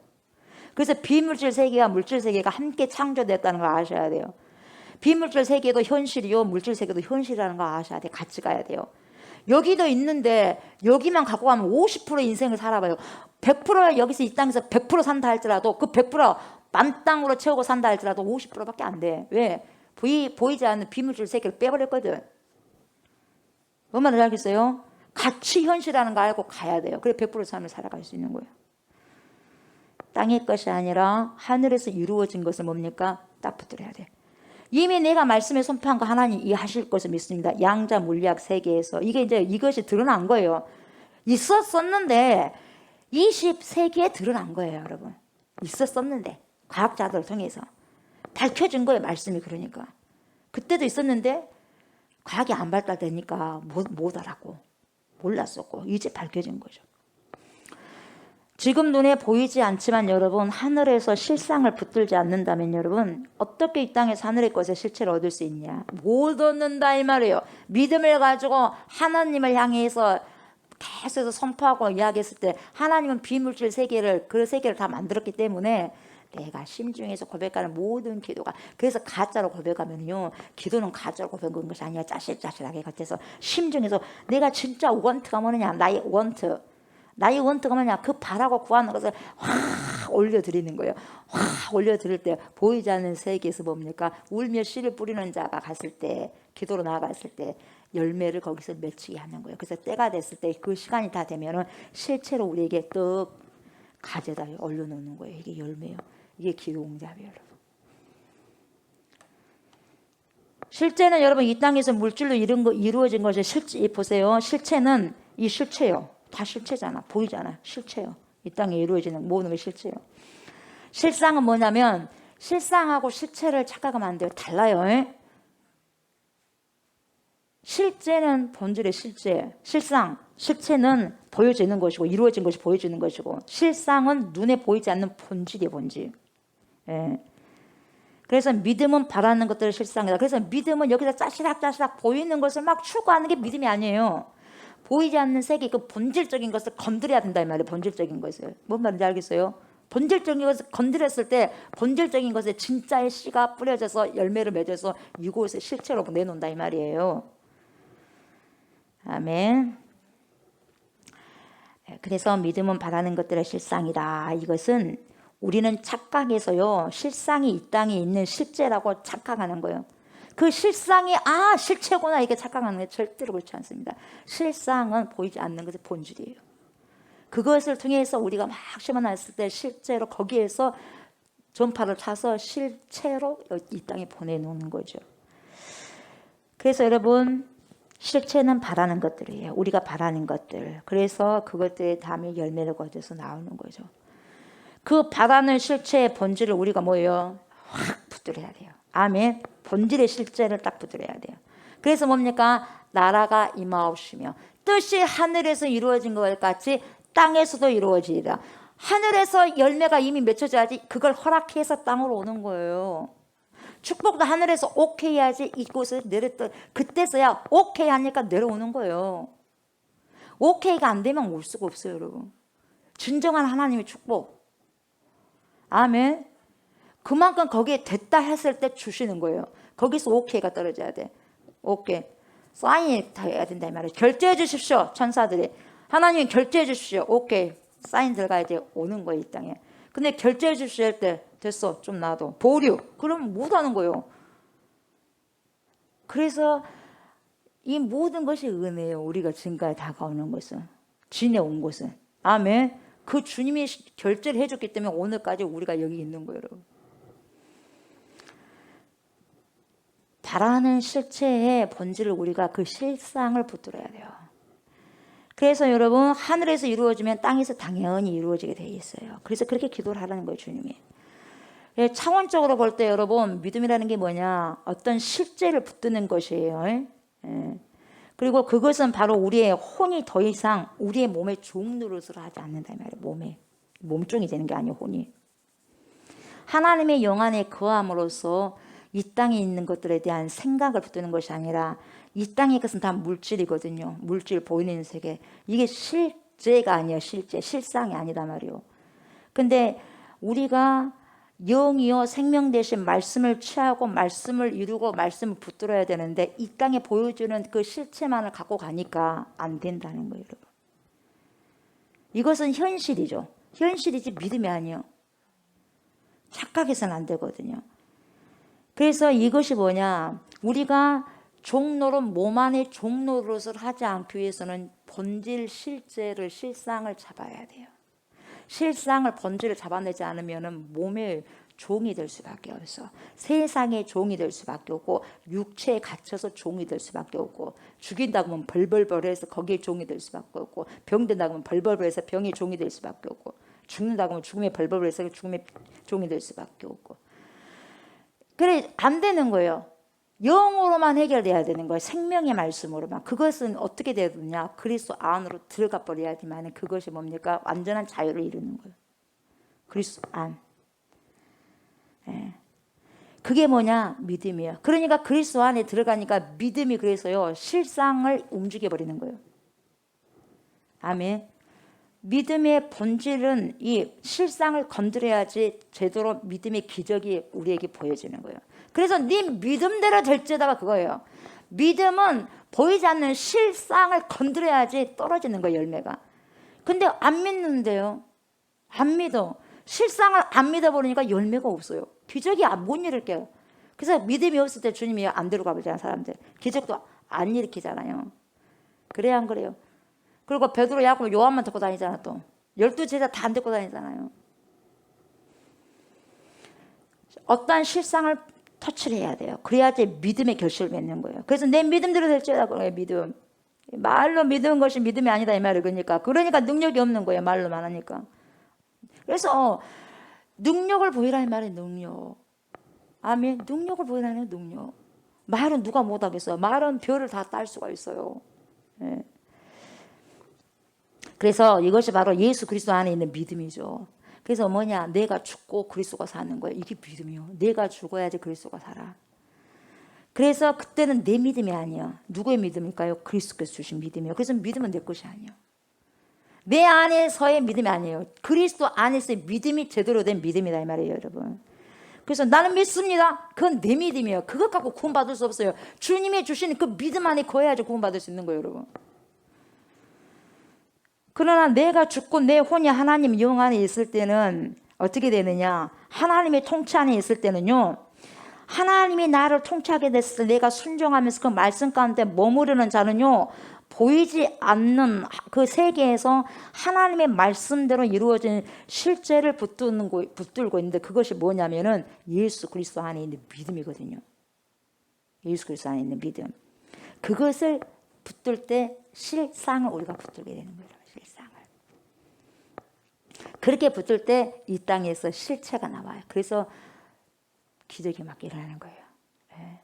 그래서 비물질 세계와 물질 세계가 함께 창조됐다는 걸 아셔야 돼요. 비물질 세계도 현실이요, 물질 세계도 현실이라는 걸 아셔야 돼요. 같이 가야 돼요. 여기도 있는데 여기만 갖고 가면 50% 인생을 살아봐요. 100% 여기서 이 땅에서 100% 산다 할지라도 그 100% 만땅으로 채우고 산다 할지라도 50%밖에 안 돼. 왜? 보이지 않는 비물질 세계를 빼버렸거든. 얼마나 알겠어요? 같이 현실이라는 거 알고 가야 돼요. 그래 100% 삶을 살아갈 수 있는 거예요. 땅의 것이 아니라 하늘에서 이루어진 것을 뭡니까? 딱 붙들어야 돼. 이미 내가 말씀에 선포한 거 하나님 이해하실 것을 믿습니다. 양자 물리학 세계에서 이게 이제 이것이 드러난 거예요. 있었었는데 20세기에 드러난 거예요, 여러분. 있었었는데 과학자들을 통해서 밝혀진 거예요, 말씀이. 그러니까 그때도 있었는데 과학이 안 발달되니까 못 알았고 몰랐었고 이제 밝혀진 거죠. 지금 눈에 보이지 않지만 여러분, 하늘에서 실상을 붙들지 않는다면 여러분, 어떻게 이 땅에서 하늘의 것의 실체를 얻을 수 있냐? 못 얻는다 이 말이에요. 믿음을 가지고 하나님을 향해서 계속 선포하고 이야기했을 때 하나님은 비물질 세계를, 그 세계를 다 만들었기 때문에 내가 심중에서 고백하는 모든 기도가, 그래서 가짜로 고백하면요, 기도는 가짜로 고백하는 것이 아니라 짜실짜실하게 같아서 심중에서 내가 진짜 원트가 뭐냐, 나의 원트가 뭐냐, 그 바라고 구하는 것을 확 올려드리는 거예요. 확 올려드릴 때 보이지 않는 세계에서 뭡니까? 울며 씨를 뿌리는 자가 갔을 때, 기도로 나아갔을 때 열매를 거기서 맺히게 하는 거예요. 그래서 때가 됐을 때, 그 시간이 다 되면은 실체로 우리에게 떡 가져다 올려놓는 거예요. 이게 열매예요. 이게 기도응답이에요, 여러분. 실제는 여러분 이 땅에서 물질로 이루어진 것이 실제, 보세요. 실체는 이 실체요. 다 실체잖아. 보이잖아. 실체요. 이 땅에 이루어지는 모든 게 실체요. 실상은 뭐냐면, 실상하고 실체를 착각하면 안 돼요. 달라요. 실제는 본질의 실제, 실체는 보여지는 것이고 이루어진 것이 보여지는 것이고, 실상은 눈에 보이지 않는 본질이에요. 본질. 예. 그래서 믿음은 바라는 것들을 실상이다. 그래서 믿음은 여기서 짜시락 보이는 것을 막 추구하는 게 믿음이 아니에요. 보이지 않는 세계, 그 본질적인 것을 건드려야 된다 이 말이에요. 본질적인 것을. 뭔 말인지 알겠어요? 본질적인 것을 건드렸을 때 본질적인 것에 진짜의 씨가 뿌려져서 열매를 맺어서 이곳에 실체로 내놓는다 이 말이에요. 아멘. 그래서 믿음은 바라는 것들의 실상이다. 이것은 우리는 착각해서요, 실상이 이 땅에 있는 실제라고 착각하는 거예요. 그 실상이 실체구나 이렇게 착각하는 게 절대로 그렇지 않습니다. 실상은 보이지 않는 것의 본질이에요. 그것을 통해서 우리가 막 심어놨을 때 실제로 거기에서 전파를 타서 실체로 이 땅에 보내놓는 거죠. 그래서 여러분, 실체는 바라는 것들이에요. 우리가 바라는 것들. 그래서 그것들의 다음에 열매를 거둬서 나오는 거죠. 그 바라는 실체의 본질을 우리가 뭐예요? 확 붙들어야 돼요. 아멘. 본질의 실제를 딱 붙들어야 돼요. 그래서 뭡니까? 나라가 임하옵시며 뜻이 하늘에서 이루어진 것 같이 땅에서도 이루어지리라. 하늘에서 열매가 이미 맺혀져야지 그걸 허락해서 땅으로 오는 거예요. 축복도 하늘에서 오케이 해야지 이곳에 내렸던, 그때서야 오케이 하니까 내려오는 거예요. 오케이가 안 되면 올 수가 없어요, 여러분. 진정한 하나님의 축복. 아멘. 그만큼 거기에 됐다 했을 때 주시는 거예요. 거기서 오케이가 떨어져야 돼. 오케이. 사인이 돼야 된다 이 말이에요. 결제해 주십시오. 천사들이. 하나님이 결제해 주십시오. 오케이. 사인 들어가야 돼. 오는 거예요, 이 땅에. 근데 결제해 주십시오 할 때 됐어. 좀 놔둬. 보류. 그러면 못 하는 거예요. 그래서 이 모든 것이 은혜예요. 우리가 지금까지 다가오는 것은. 지내온 것은. 아멘. 그 주님이 결제를 해줬기 때문에 오늘까지 우리가 여기 있는 거예요, 여러분. 바라는 실체의 본질을 우리가 그 실상을 붙들어야 돼요. 그래서 여러분, 하늘에서 이루어지면 땅에서 당연히 이루어지게 돼 있어요. 그래서 그렇게 기도를 하라는 거예요, 주님이. 차원적으로 볼 때 여러분, 믿음이라는 게 뭐냐? 어떤 실제를 붙드는 것이에요. 그리고 그것은 바로 우리의 혼이 더 이상 우리의 몸에 종 노릇을 하지 않는다 이 말이에요. 몸종이 되는 게 아니에요, 혼이. 하나님의 영 안에 거함으로써 이 땅에 있는 것들에 대한 생각을 붙드는 것이 아니라, 이 땅의 것은 다 물질이거든요. 물질 보이는 세계. 이게 실제가 아니에요. 실상이 아니다 말이에요. 근데 우리가 영이요 생명 대신 말씀을 취하고 말씀을 이루고 말씀을 붙들어야 되는데 이 땅에 보여주는 그 실체만을 갖고 가니까 안 된다는 거예요, 여러분. 이것은 현실이죠. 현실이지 믿음이 아니에요. 착각해서는 안 되거든요. 그래서 이것이 뭐냐, 우리가 종노릇, 몸 안의 종노릇을 하지 않기 위해서는 본질, 실제를, 실상을 잡아야 돼요. 실상을, 본질을 잡아내지 않으면 몸의 종이 될 수밖에 없어. 세상의 종이 될 수밖에 없고, 육체에 갇혀서 종이 될 수밖에 없고, 죽인다고 하면 벌벌벌해서 거기에 종이 될 수밖에 없고, 병든다고 하면 벌벌벌해서 병의 종이 될 수밖에 없고, 죽는다고 하면 죽음의 벌벌벌해서 죽음의 종이 될 수밖에 없고. 그래, 안 되는 거예요. 영으로만 해결돼야 되는 거예요. 생명의 말씀으로만. 그것은 어떻게 되느냐, 그리스도 안으로 들어가 버려야지만 그것이 뭡니까? 완전한 자유를 이루는 거예요. 그리스도 안. 예. 그게 뭐냐? 믿음이에요. 그러니까 그리스도 안에 들어가니까 믿음이, 그래서요 실상을 움직여 버리는 거예요. 아멘. 믿음의 본질은 이 실상을 건드려야지 제대로 믿음의 기적이 우리에게 보여지는 거예요. 그래서 네 믿음대로 될지다가 그거예요. 믿음은 보이지 않는 실상을 건드려야지 떨어지는 거예요, 열매가. 근데 안 믿는데요. 안 믿어. 실상을 안 믿어버리니까 열매가 없어요. 기적이 못 일으켜요. 그래서 믿음이 없을 때 주님이 안 데려가 버리잖아요, 사람들. 기적도 안 일으키잖아요. 그래야 안 그래요? 그리고 베드로, 야고보, 요한만 데리고 다니잖아. 또 12제자 다 안 데리고 다니잖아요. 어떠한 실상을 터치를 해야 돼요. 그래야지 믿음의 결실을 맺는 거예요. 그래서 내 믿음대로 될지어다 그래요. 믿음. 말로 믿은 것이 믿음이 아니다 이 말이에요. 그러니까 능력이 없는 거예요. 말로만 하니까. 그래서 능력을 보이라 이 말이에요. 능력. 아멘. 능력을 보이라는 능력. 말은 누가 못하겠어요. 말은 별을 다 딸 수가 있어요. 예. 그래서 이것이 바로 예수 그리스도 안에 있는 믿음이죠. 그래서 뭐냐, 내가 죽고 그리스도가 사는 거예요. 이게 믿음이요. 내가 죽어야지 그리스도가 살아. 그래서 그때는 내 믿음이 아니야. 누구의 믿음일까요? 그리스도께서 주신 믿음이요. 그래서 믿음은 내 것이 아니야. 내 안에서의 믿음이 아니에요. 그리스도 안에서의 믿음이 제대로 된 믿음이다 이 말이에요, 여러분. 그래서 나는 믿습니다. 그건 내 믿음이에요. 그것 갖고 구원받을 수 없어요. 주님이 주신 그 믿음 안에 거해야지 구원받을 수 있는 거예요, 여러분. 그러나 내가 죽고 내 혼이 하나님 영 안에 있을 때는 어떻게 되느냐, 하나님의 통치 안에 있을 때는요, 하나님이 나를 통치하게 됐을 때 내가 순종하면서 그 말씀 가운데 머무르는 자는요, 보이지 않는 그 세계에서 하나님의 말씀대로 이루어진 실제를 붙들고 있는데, 그것이 뭐냐면은 예수 그리스도 안에 있는 믿음이거든요. 예수 그리스도 안에 있는 믿음. 그것을 붙들 때 실상을 우리가 붙들게 되는 거예요. 실상을. 그렇게 붙들 때 이 땅에서 실체가 나와요. 그래서 기적이 막 일어나는 거예요. 예.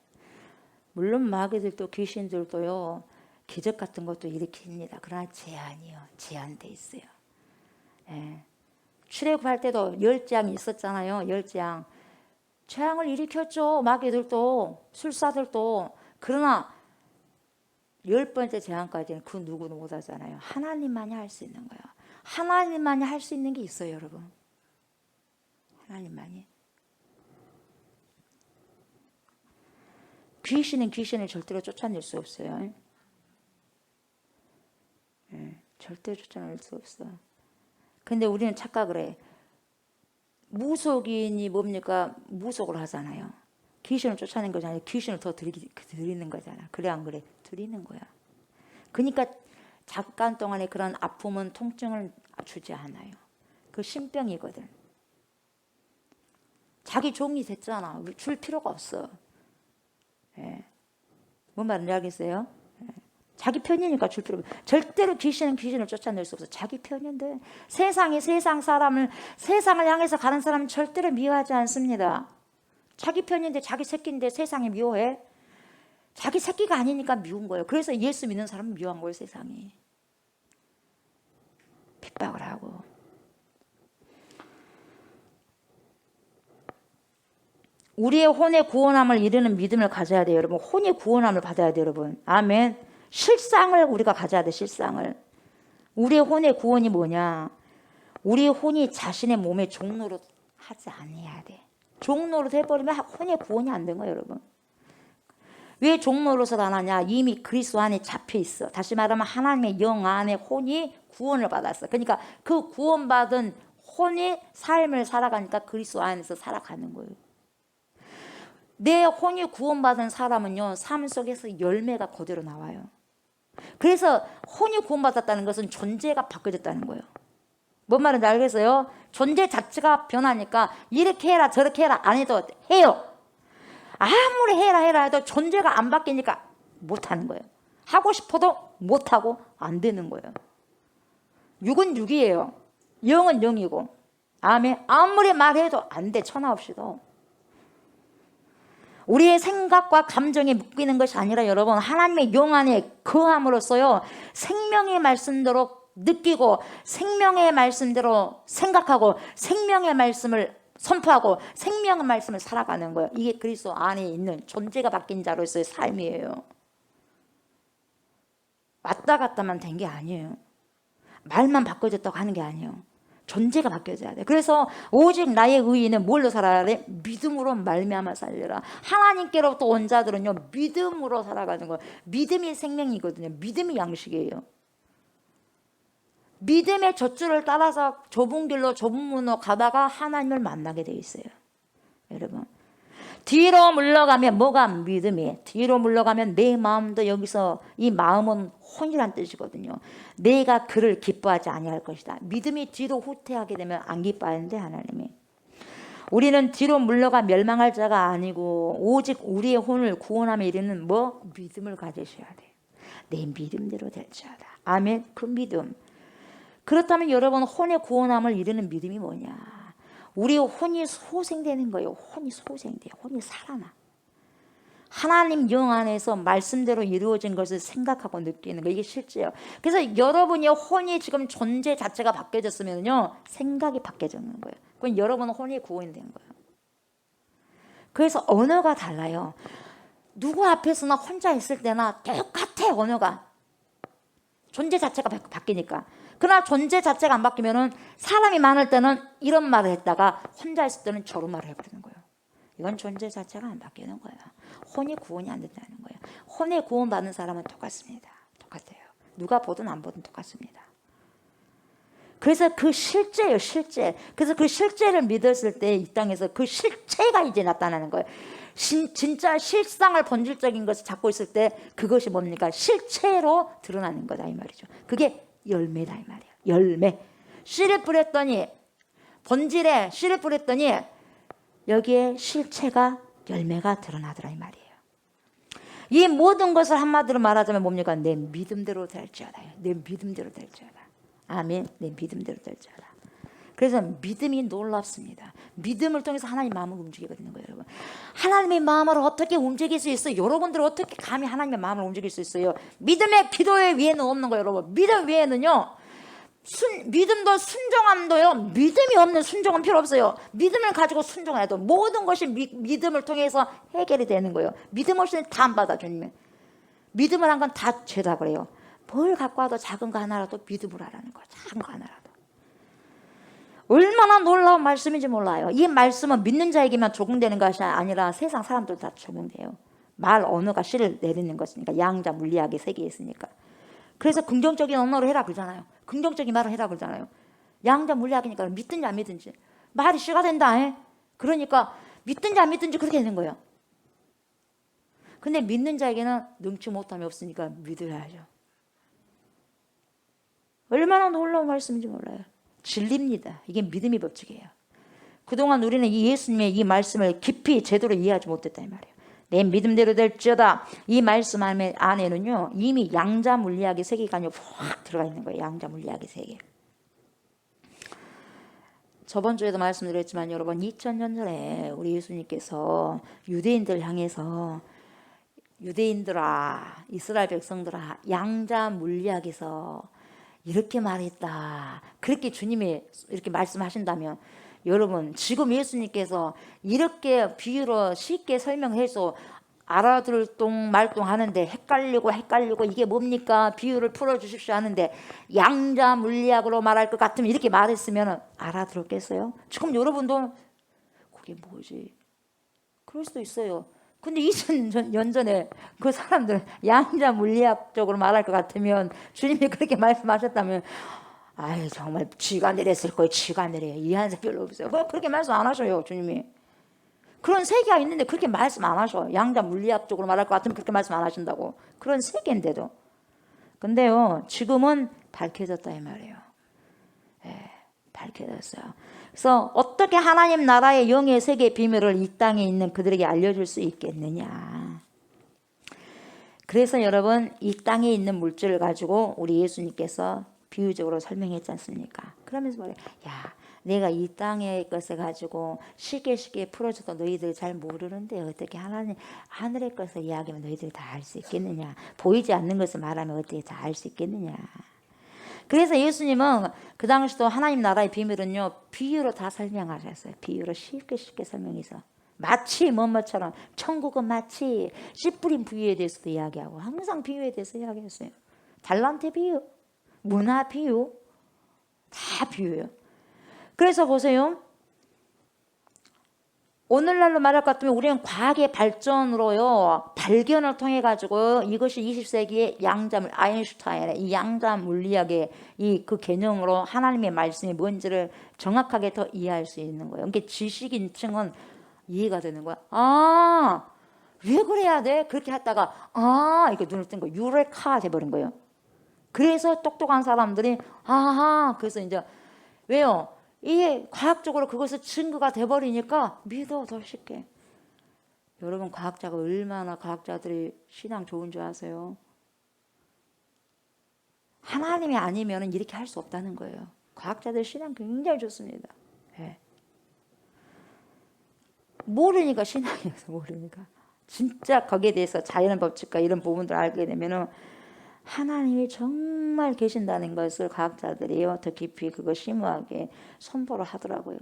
물론 마귀들도 귀신들도요, 기적 같은 것도 일으킵니다. 그러나 제한이요. 제한돼 있어요. 예. 출애굽할 때도 10재앙이 있었잖아요. 10재앙. 재앙을 일으켰죠. 마귀들도, 술사들도. 그러나 10번째 재앙까지는 그 누구도 못하잖아요. 하나님만이 할 수 있는 거예요. 하나님만이 할 수 있는 게 있어요, 여러분. 하나님만이. 귀신은 귀신을 절대로 쫓아낼 수 없어요. 네, 절대 쫓아낼 수 없어. 근데 우리는 착각을 해. 무속인이 뭡니까? 무속을 하잖아요. 귀신을 쫓아낸 거잖아요. 귀신을 더 드리는 거잖아. 그래 안 그래? 드리는 거야. 그러니까 잠깐 동안에 그런 아픔은 통증을 주지 않아요. 그 신병이거든. 자기 종이 됐잖아. 줄 필요가 없어. 예. 뭔 말인지 알겠어요? 예. 자기 편이니까 줄 필요 없어. 절대로 귀신은 귀신을 쫓아낼 수 없어. 자기 편인데 세상이 세상 사람을, 세상을 향해서 가는 사람은 절대로 미워하지 않습니다. 자기 편인데, 자기 새끼인데 세상이 미워해? 자기 새끼가 아니니까 미운 거예요. 그래서 예수 믿는 사람은 미워한 거예요, 세상이. 핍박을 하고. 우리의 혼의 구원함을 이루는 믿음을 가져야 돼요, 여러분. 혼의 구원함을 받아야 돼요, 여러분. 아멘. 실상을 우리가 가져야 돼, 실상을. 우리의 혼의 구원이 뭐냐? 우리의 혼이 자신의 몸의 종로로 하지 아니해야 돼. 종노릇 해버리면 혼의 구원이 안 된 거예요, 여러분. 왜 종노릇을 안 하냐? 이미 그리스도 안에 잡혀 있어. 다시 말하면 하나님의 영 안에 혼이 구원을 받았어. 그러니까 그 구원받은 혼이 삶을 살아가니까 그리스도 안에서 살아가는 거예요. 내 혼이 구원받은 사람은요, 삶 속에서 열매가 그대로 나와요. 그래서 혼이 구원받았다는 것은 존재가 바뀌어졌다는 거예요. 뭔 말인지 알겠어요? 존재 자체가 변하니까 이렇게 해라 저렇게 해라 안 해도 해요. 아무리 해라 해도 존재가 안 바뀌니까 못하는 거예요. 하고 싶어도 못하고 안 되는 거예요. 육은 육이에요. 영은 영이고. 아멘. 아무리 말해도 안 돼. 천하 없이도. 우리의 생각과 감정에 묶이는 것이 아니라 여러분, 하나님의 영 안에 거함으로써요, 생명의 말씀대로 느끼고 생명의 말씀대로 생각하고 생명의 말씀을 선포하고 생명의 말씀을 살아가는 거예요. 이게 그리스도 안에 있는 존재가 바뀐 자로서의 삶이에요. 왔다 갔다만 된 게 아니에요. 말만 바꿔졌다고 하는 게 아니에요. 존재가 바뀌어져야 돼. 그래서 오직 나의 의인은 뭘로 살아야 돼? 믿음으로 말미암아 살리라. 하나님께로부터 온 자들은요, 믿음으로 살아가는 거예요. 믿음이 생명이거든요. 믿음이 양식이에요. 믿음의 젖줄을 따라서 좁은 길로 좁은 문으로 가다가 하나님을 만나게 돼 있어요. 여러분, 뒤로 물러가면 뭐가 믿음이? 뒤로 물러가면 내 마음도, 여기서 이 마음은 혼이란 뜻이거든요. 내가 그를 기뻐하지 아니할 것이다. 믿음이 뒤로 후퇴하게 되면 안 기뻐하는데 하나님이. 우리는 뒤로 물러가 멸망할 자가 아니고 오직 우리의 혼을 구원함에 이르는 뭐? 믿음을 가지셔야 돼요. 내 믿음대로 될지어다. 아멘. 그 믿음. 그렇다면 여러분, 혼의 구원함을 이루는 믿음이 뭐냐? 우리의 혼이 소생되는 거예요. 혼이 소생돼요. 혼이 살아나. 하나님 영 안에서 말씀대로 이루어진 것을 생각하고 느끼는 거, 이게 실제예요. 그래서 여러분의 혼이 지금 존재 자체가 바뀌어졌으면요, 생각이 바뀌어지는 거예요. 그럼 여러분은 혼이 구원이 된 거예요. 그래서 언어가 달라요. 누구 앞에서나 혼자 있을 때나 똑같아, 언어가. 존재 자체가 바뀌니까. 그러나 존재 자체가 안 바뀌면은 사람이 많을 때는 이런 말을 했다가 혼자 있을 때는 저런 말을 해버리는 거예요. 이건 존재 자체가 안 바뀌는 거예요. 혼이 구원이 안 된다는 거예요. 혼에 구원받는 사람은 똑같습니다. 똑같아요. 누가 보든 안 보든 똑같습니다. 그래서 그 실제예요, 실제. 그래서 그 실제를 믿었을 때 이 땅에서 그 실체가 이제 나타나는 거예요. 진짜 실상을 본질적인 것을 잡고 있을 때 그것이 뭡니까? 실체로 드러나는 거다 이 말이죠. 그게 열매다 이 말이에요. 열매. 씨를 뿌렸더니, 본질에 씨를 뿌렸더니 여기에 실체가, 열매가 드러나더라 이 말이에요. 이 모든 것을 한마디로 말하자면 뭡니까? 내 믿음대로 될지어다. 내 믿음대로 될지어다. 아멘. 내 믿음대로 될지어다. 그래서 믿음이 놀랍습니다. 믿음을 통해서 하나님의 마음을 움직이거든요, 여러분. 하나님의 마음을 어떻게 움직일 수 있어요? 여러분들 어떻게 감히 하나님의 마음을 움직일 수 있어요? 믿음의 기도의 위에는 없는 거예요, 여러분. 믿음 위에는요, 믿음도 순종함도요, 믿음이 없는 순종은 필요 없어요. 믿음을 가지고 순종해도 모든 것이 믿음을 통해서 해결이 되는 거예요. 믿음 없이는 다 안 받아, 주님은. 믿음을 한 건 다 죄다 그래요. 뭘 갖고 와도 작은 거 하나라도 믿음으로 하라는 거예요. 작은 거 하나라도. 얼마나 놀라운 말씀인지 몰라요. 이 말씀은 믿는 자에게만 적용되는 것이 아니라 세상 사람들도 다 적용돼요. 말 언어가 씨를 내리는 것이니까. 양자 물리학의 세계에 있으니까. 그래서 긍정적인 언어로 해라 그러잖아요. 긍정적인 말을 해라 그러잖아요. 양자 물리학이니까 믿든지 안 믿든지 말이 씨가 된다. 그러니까 믿든지 안 믿든지 그렇게 되는 거예요. 근데 믿는 자에게는 능치 못함이 없으니까 믿어야죠. 얼마나 놀라운 말씀인지 몰라요. 진리입니다. 이게 믿음의 법칙이에요. 그동안 우리는 이 예수님의 이 말씀을 깊이 제대로 이해하지 못했다 이 말이에요. 내 믿음대로 될지어다. 이 말씀 안에는요, 이미 양자 물리학의 세계가 확 들어가 있는 거예요. 양자 물리학의 세계. 저번 주에도 말씀드렸지만 여러분, 2000년 전에 우리 예수님께서 유대인들 향해서 유대인들아, 이스라엘 백성들아, 양자 물리학에서 이렇게 말했다. 그렇게 주님이 이렇게 말씀하신다면 여러분, 지금 예수님께서 이렇게 비유로 쉽게 설명해서 알아들을 말똥 하는데 헷갈리고 이게 뭡니까? 비유를 풀어주십시오 하는데 양자 물리학으로 말할 것 같으면 이렇게 말했으면 알아들었겠어요? 지금 여러분도 그게 뭐지? 그럴 수도 있어요. 근데 2000년 전에 그 사람들 양자 물리학적으로 말할 것 같으면 주님이 그렇게 말씀하셨다면 아이 정말 쥐가 내렸을 거예요. 쥐가 내려요. 이해하는 사람 별로 없어요. 그렇게 말씀 안 하셔요. 주님이. 그런 세계가 있는데 그렇게 말씀 안 하셔. 양자 물리학적으로 말할 것 같으면 그렇게 말씀 안 하신다고. 그런 세계인데도. 근데요 지금은 밝혀졌다 이 말이에요. 예, 밝혀졌어요. 그래서 어떻게 하나님 나라의 영의 세계 비밀을 이 땅에 있는 그들에게 알려줄 수 있겠느냐. 그래서 여러분 이 땅에 있는 물질을 가지고 우리 예수님께서 비유적으로 설명했지 않습니까? 그러면서 말해요. 야, 내가 이 땅의 것을 가지고 쉽게 풀어줘도 너희들 잘 모르는데 어떻게 하늘의 것을 이야기하면 너희들이 다 알 수 있겠느냐. 보이지 않는 것을 말하면 어떻게 다 알 수 있겠느냐. 그래서 예수님은 그 당시도 하나님 나라의 비밀은요 비유로 다 설명하셨어요. 비유로 쉽게 설명해서 마치 뭐뭐처럼 천국은 마치 씨 뿌린 비유에 대해서도 이야기하고 항상 비유에 대해서 이야기했어요. 달란트 비유, 문화 비유, 다 비유예요. 그래서 보세요. 오늘날로 말할 것 같으면 우리는 과학의 발전으로요 발견을 통해 가지고 이것이 20세기의 양자물 아인슈타인의 이 양자 물리학의 이 그 개념으로 하나님의 말씀이 뭔지를 정확하게 더 이해할 수 있는 거예요. 그러니까 지식인층은 이해가 되는 거야. 아, 왜 그래야 돼? 그렇게 하다가 이렇게 눈을 뜬 거 유레카 돼버린 거예요. 그래서 똑똑한 사람들이 그래서 이제 왜요? 이게 과학적으로 그것을 증거가 돼버리니까 믿어 더 쉽게. 여러분 과학자가 얼마나 과학자들이 신앙 좋은 줄 아세요? 하나님이 아니면 이렇게 할 수 없다는 거예요. 과학자들 신앙 굉장히 좋습니다. 네. 모르니까 신앙이어서 모르니까. 진짜 거기에 대해서 자연의 법칙과 이런 부분들을 알게 되면은 하나님이 정말 계신다는 것을 과학자들이 더 깊이 그거 심오하게 선포를 하더라고요.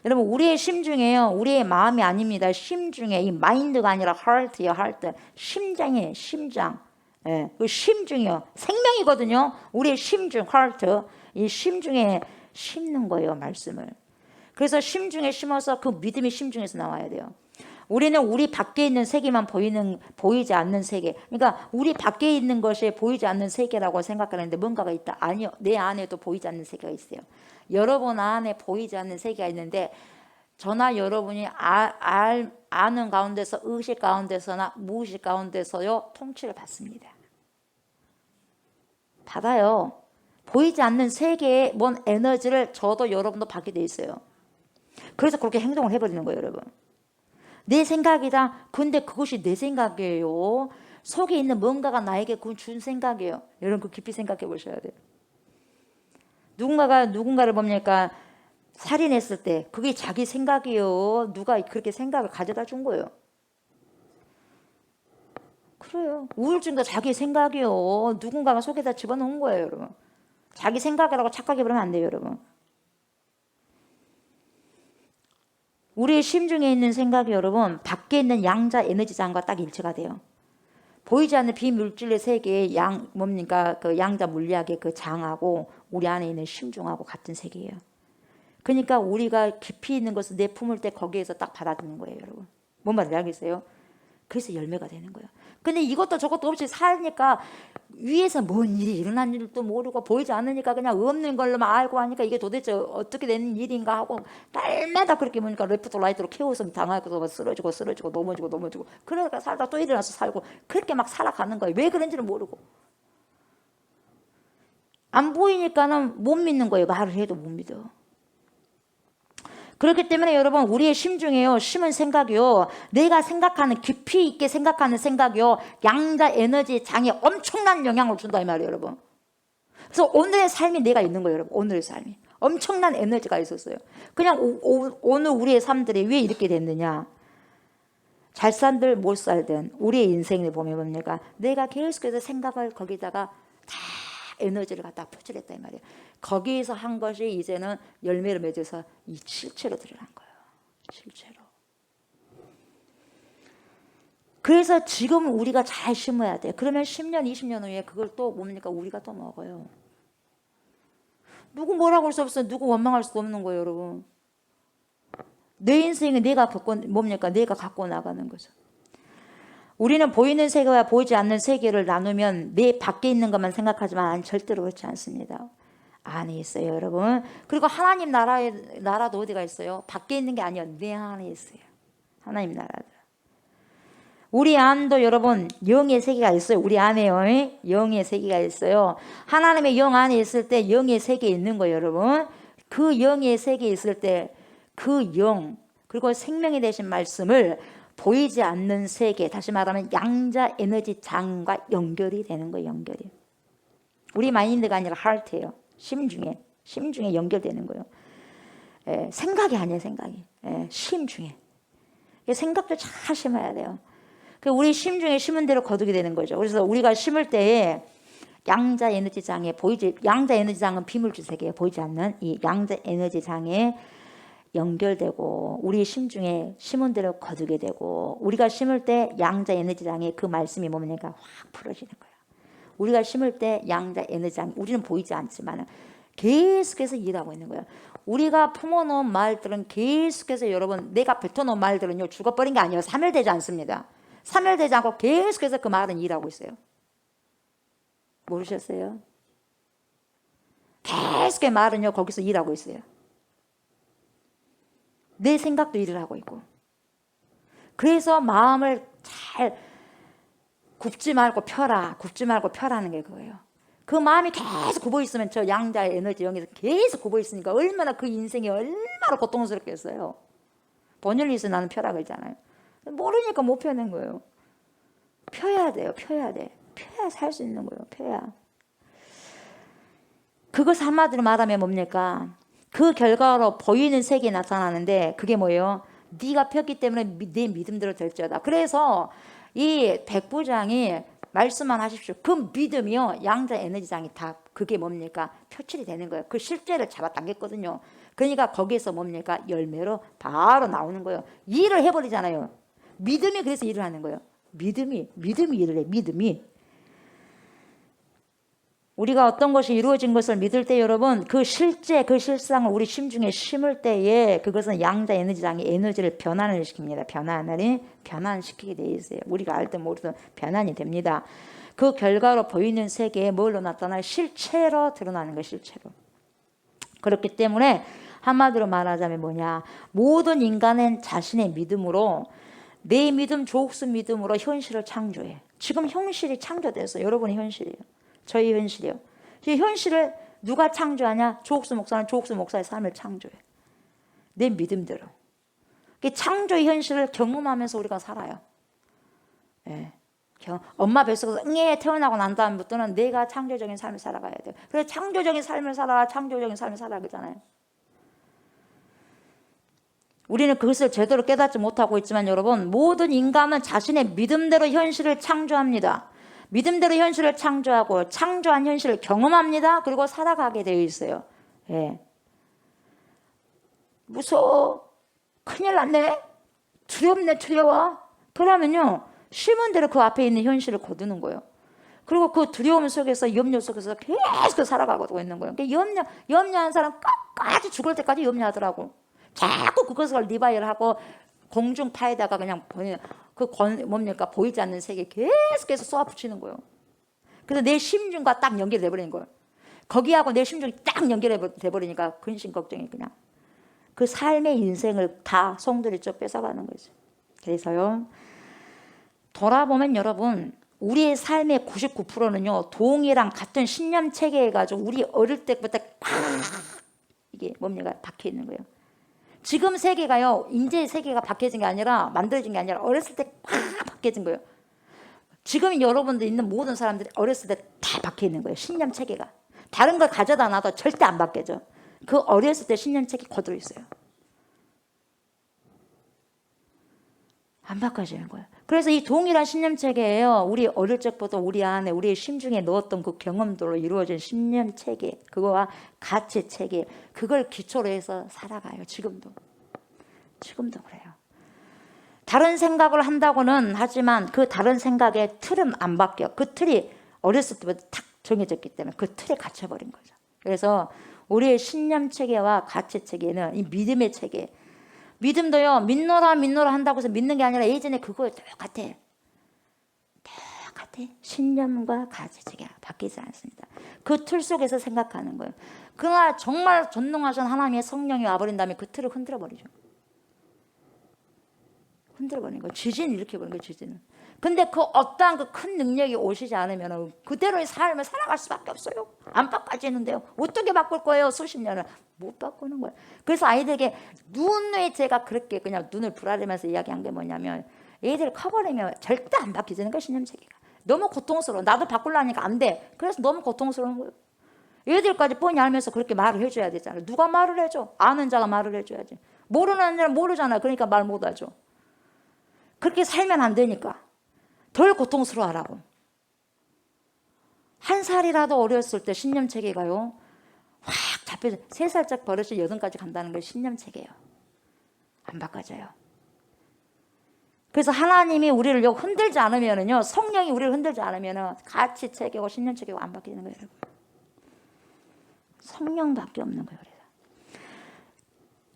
여러분 우리의 심중에요. 우리의 마음이 아닙니다. 심중에 이 마인드가 아니라 heart예요. heart. 심장이에요. 심장. 예, 그 심중이요. 생명이거든요. 우리의 심중 heart. 이 심중에 심는 거예요. 말씀을. 그래서 심중에 심어서 그 믿음이 심중에서 나와야 돼요. 우리는 우리 밖에 있는 세계만 보이지 않는 세계. 그러니까 우리 밖에 있는 것이 보이지 않는 세계라고 생각하는데 뭔가가 있다. 아니요. 내 안에도 보이지 않는 세계가 있어요. 여러분 안에 보이지 않는 세계가 있는데 저나 여러분이 아는 가운데서 의식 가운데서나 무의식 가운데서요 통치를 받습니다. 받아요. 보이지 않는 세계의 뭔 에너지를 저도 여러분도 받게 돼 있어요. 그래서 그렇게 행동을 해버리는 거예요, 여러분. 내 생각이다. 근데 그것이 내 생각이에요. 속에 있는 뭔가가 나에게 그건 준 생각이에요. 여러분 그 깊이 생각해 보셔야 돼요. 누군가가 누군가를 봅니까? 살인했을 때 그게 자기 생각이에요. 누가 그렇게 생각을 가져다 준 거예요. 그래요. 우울증도 자기 생각이에요. 누군가가 속에다 집어넣은 거예요, 여러분. 자기 생각이라고 착각해 버리면 안 돼요, 여러분. 우리의 심중에 있는 생각이 여러분 밖에 있는 양자 에너지장과 딱 일치가 돼요. 보이지 않는 비물질의 세계의 뭡니까? 그 양자 물리학의 그 장하고 우리 안에 있는 심중하고 같은 세계예요. 그러니까 우리가 깊이 있는 것을 내품을 때 거기에서 딱 받아들이는 거예요, 여러분. 뭔 말인지 알겠어요? 그래서 열매가 되는 거예요. 근데 이것도 저것도 없이 살니까 위에서 뭔 일이 일어난 일도 모르고 보이지 않으니까 그냥 없는 걸로만 알고 하니까 이게 도대체 어떻게 되는 일인가 하고 날마다 그렇게 보니까 레프트 라이트로 케어서 당하고 쓰러지고 넘어지고 그러니까 살다 또 일어나서 살고 그렇게 막 살아가는 거예요. 왜 그런지는 모르고. 안 보이니까는 못 믿는 거예요. 말을 해도 못 믿어. 그렇기 때문에 여러분 우리의 심중에요 심은 생각이요 내가 생각하는 깊이 있게 생각하는 생각이요 양자 에너지 장에 엄청난 영향을 준다 이 말이에요 여러분. 그래서 오늘의 삶이 내가 있는 거예요 여러분. 오늘의 삶이 엄청난 에너지가 있었어요. 그냥 오늘 우리의 삶들이 왜 이렇게 됐느냐. 잘 살든 못 살든 우리의 인생을 보면 뭡니까 내가 계속해서 생각을 거기다가 다 에너지를 갖다 표출했다 이 말이에요. 거기에서 한 것이 이제는 열매를 맺어서 이 실체로 드러난 거예요. 실체로. 그래서 지금 우리가 잘 심어야 돼. 그러면 10년, 20년 후에 그걸 또 뭡니까? 우리가 또 먹어요. 누구 뭐라고 할 수 없어요. 누구 원망할 수도 없는 거예요, 여러분. 내 인생은 내가 갖고 나가는 거죠. 우리는 보이는 세계와 보이지 않는 세계를 나누면 내 밖에 있는 것만 생각하지만 절대로 그렇지 않습니다. 안에 있어요, 여러분. 그리고 하나님 나라도 어디가 있어요? 밖에 있는 게 아니에요. 내 안에 있어요. 하나님 나라도. 우리 안도 여러분 영의 세계가 있어요. 우리 안에요. 영의 세계가 있어요. 하나님의 영 안에 있을 때 영의 세계에 있는 거예요, 여러분. 그 영의 세계에 있을 때 그 영, 그리고 생명이 되신 말씀을 보이지 않는 세계, 다시 말하면 양자 에너지 장과 연결이 되는 거예요. 연결이. 우리 마인드가 아니라 하트예요. 심중에 연결되는 거예요. 생각이 아니에요. 생각이. 심중에. 생각도 잘 심어야 돼요. 우리 심중에 심은 대로 거두게 되는 거죠. 그래서 우리가 심을 때에 양자 에너지 장에 양자 에너지 장은 비물질 세계에 보이지 않는 이 양자 에너지 장에 연결되고 우리 심중에 심은 대로 거두게 되고, 우리가 심을 때 양자 에너지 장에 그 말씀이 뭡니까? 확 풀어지는 거예요. 우리가 심을 때 양자 에너지 장, 우리는 보이지 않지만 계속해서 일하고 있는 거예요. 우리가 품어놓은 말들은 계속해서 여러분, 내가 뱉어놓은 말들은요 죽어버린 게 아니에요. 사멸되지 않습니다. 사멸되지 않고 계속해서 그 말은 일하고 있어요. 모르셨어요? 계속의 말은요 거기서 일하고 있어요. 내 생각도 일을 하고 있고. 그래서 마음을 잘 굽지 말고 펴라는 게 그거예요. 그 마음이 계속 굽어 있으면 저 양자의 에너지 영에서 계속 굽어 있으니까 얼마나 그 인생이 얼마나 고통스럽겠어요. 번열리서 나는 펴라 그러잖아요. 모르니까 못 펴는 거예요. 펴야 돼요. 펴야 살 수 있는 거예요. 펴야. 그것 한마디로 말하면 뭡니까? 그 결과로 보이는 세계에 나타나는데 그게 뭐예요? 네가 폈기 때문에 네 믿음대로 될지어다. 그래서 이 백부장이 말씀만 하십시오. 그 믿음이요 양자 에너지장이 다 그게 뭡니까? 표출이 되는 거예요. 그 실제를 잡아당겼거든요. 그러니까 거기에서 뭡니까? 열매로 바로 나오는 거예요. 일을 해버리잖아요. 믿음이 그래서 일을 하는 거예요. 믿음이 일을 해. 믿음이. 우리가 어떤 것이 이루어진 것을 믿을 때 여러분, 그 실상을 우리 심중에 심을 때에 그것은 양자 에너지장이 에너지를 변환을 시킵니다. 변환시키게 돼 있어요. 우리가 알든 모르든 변환이 됩니다. 그 결과로 보이는 세계에 뭘로 나타나요? 실체로 드러나는 거예요. 실체로. 그렇기 때문에 한마디로 말하자면 뭐냐, 모든 인간은 자신의 믿음으로, 내 믿음, 조옥수 믿음으로 현실을 창조해. 지금 현실이 창조돼서 여러분의 현실이에요. 저희 현실이요. 이 현실을 누가 창조하냐? 조옥수 목사는 조옥수 목사의 삶을 창조해. 내 믿음대로. 창조의 현실을 경험하면서 우리가 살아요. 엄마 뱃속에서 응애 태어나고 난 다음부터는 내가 창조적인 삶을 살아가야 돼요. 그래서 창조적인 삶을 살아 그러잖아요. 우리는 그것을 제대로 깨닫지 못하고 있지만 여러분, 모든 인간은 자신의 믿음대로 현실을 창조합니다. 믿음대로 현실을 창조하고 창조한 현실을 경험합니다. 그리고 살아가게 되어 있어요. 무서워. 큰일 났네. 두려워. 그러면요, 심은 대로 그 앞에 있는 현실을 거두는 거예요. 그리고 그 두려움 속에서, 염려 속에서 계속 살아가고 있는 거예요. 그러니까 염려한 사람 끝까지 죽을 때까지 염려하더라고. 자꾸 그것을 리바이어하고 공중파에다가 그냥 뭡니까? 보이지 않는 세계에 계속해서 쏘아붙이는 거예요. 그래서 내 심중과 딱 연결돼 버리는 거예요. 거기하고 내 심중이 딱 연결돼 버리니까 근심 걱정이 그냥 그 삶의 인생을 다 송두리째 뺏어가는 거죠. 그래서요, 돌아보면 여러분, 우리의 삶의 99%는요 동이랑 같은 신념 체계에 가지고 우리 어릴 때부터 팍 이게 뭡니까? 박혀 있는 거예요. 지금 세계가요, 인제 세계가 박혀진 게 아니라, 만들어진 게 아니라 어렸을 때 팍 박혀진 거예요. 지금 여러분들 있는 모든 사람들이 어렸을 때 다 박혀 있는 거예요. 신념 체계가. 다른 걸 가져다 놔도 절대 안 바뀌어져. 그 어렸을 때 신념 체계 거들어 있어요. 안 바꿔지는 거예요. 그래서 이 동일한 신념 체계예요. 우리 어릴 적부터 우리 안에, 우리의 심중에 넣었던 그 경험들로 이루어진 신념 체계, 그거와 가치 체계, 그걸 기초로 해서 살아가요. 지금도 그래요. 다른 생각을 한다고는 하지만 그 다른 생각의 틀은 안 바뀌어. 그 틀이 어렸을 때부터 탁 정해졌기 때문에 그 틀에 갇혀버린 거죠. 그래서 우리의 신념 체계와 가치 체계는 이 믿음의 체계, 믿음도요, 믿노라 한다고 해서 믿는 게 아니라 예전에 그거에 똑같아. 신념과 가치체계가 바뀌지 않습니다. 그 틀 속에서 생각하는 거예요. 그러나 정말 전능하신 하나님의 성령이 와버린 다음에 그 틀을 흔들어버리죠. 흔들어버리는 거예요. 지진을 일으켜버리는 거예요. 지진은. 근데 그 어떠한 그 큰 능력이 오시지 않으면 그대로의 삶을 살아갈 수밖에 없어요. 안 바꿔지는데요. 어떻게 바꿀 거예요? 수십 년을 못 바꾸는 거예요. 그래서 아이들에게 눈에 제가 그렇게 그냥 눈을 부라리면서 이야기한 게 뭐냐면, 애들 커버리면 절대 안 바뀌지는 거예요. 신념체계가 너무 고통스러워. 나도 바꾸려니까 안 돼. 그래서 너무 고통스러운 거예요. 애들까지 뻔히 알면서 그렇게 말을 해줘야 되잖아요. 누가 말을 해줘? 아는 자가 말을 해줘야지. 모르는 자는 모르잖아요. 그러니까 말 못하죠. 그렇게 살면 안 되니까 덜 고통스러워하라고. 한 살이라도 어렸을 때 신념체계가요 확 잡혀서 3살짝 버릇이 8까지 간다는 게 신념체계예요. 안 바꿔져요. 그래서 하나님이 우리를 흔들지 않으면은요, 성령이 우리를 흔들지 않으면은 가치체계고 신념체계가 안 바뀌는 거예요, 여러분. 성령밖에 없는 거예요. 그래서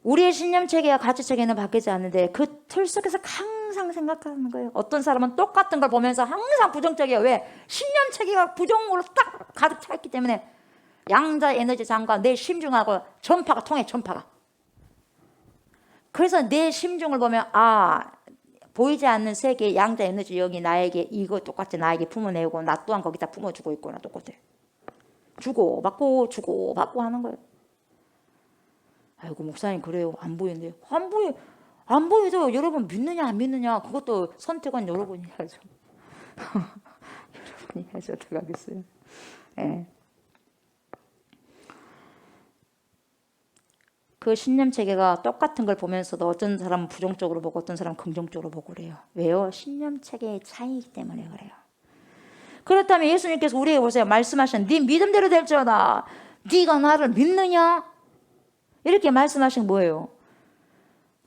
우리의 신념체계와 가치체계는 바뀌지 않는데 그 틀 속에서 항상 생각하는 거예요. 어떤 사람은 똑같은 걸 보면서 항상 부정적이에요. 왜? 신념체계가 부정으로 딱 가득 차 있기 때문에 양자 에너지 장과 내 심중하고 전파가 통해, 전파가. 그래서 내 심중을 보면 보이지 않는 세계 양자 에너지 영이 나에게 이거 똑같이 나에게 품어내고 나 또한 거기다 품어주고 있구나. 똑같아. 주고 받고 하는 거예요. 아이고 목사님 그래요. 안 보이는데요. 안 보여도 여러분 믿느냐 안 믿느냐 그것도 선택은 여러분이 해야죠. 여러분이 해야죠. 어떡하겠어요. 네. 그 신념체계가 똑같은 걸 보면서도 어떤 사람은 부정적으로 보고 어떤 사람은 긍정적으로 보고 그래요. 왜요? 신념체계의 차이이기 때문에 그래요. 그렇다면 예수님께서 우리에게 보세요. 말씀하신 네 믿음대로 될지어다. 네가 나를 믿느냐? 이렇게 말씀하신 뭐예요?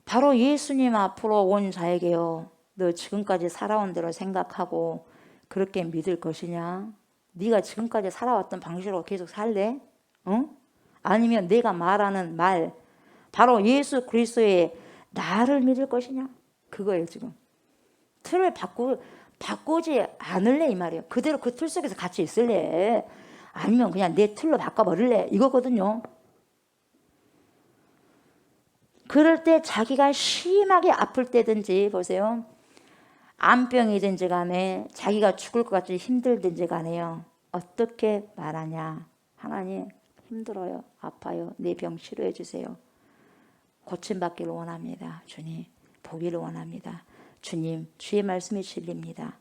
바로 예수님 앞으로 온 자에게요. 너 지금까지 살아온 대로 생각하고 그렇게 믿을 것이냐? 네가 지금까지 살아왔던 방식으로 계속 살래? 응? 아니면 내가 말하는 말 바로 예수 그리스도의 나를 믿을 것이냐? 그거예요 지금. 틀을 바꾸지 않을래 이 말이에요. 그대로 그 틀 속에서 같이 있을래? 아니면 그냥 내 틀로 바꿔버릴래? 이거거든요. 그럴 때 자기가 심하게 아플 때든지 보세요. 암병이든지 간에 자기가 죽을 것 같이 힘들든지 간에요. 어떻게 말하냐? 하나님 힘들어요. 아파요. 내 병 치료해 주세요. 고침받기를 원합니다. 주님 보기를 원합니다. 주님 주의 말씀이 진리입니다.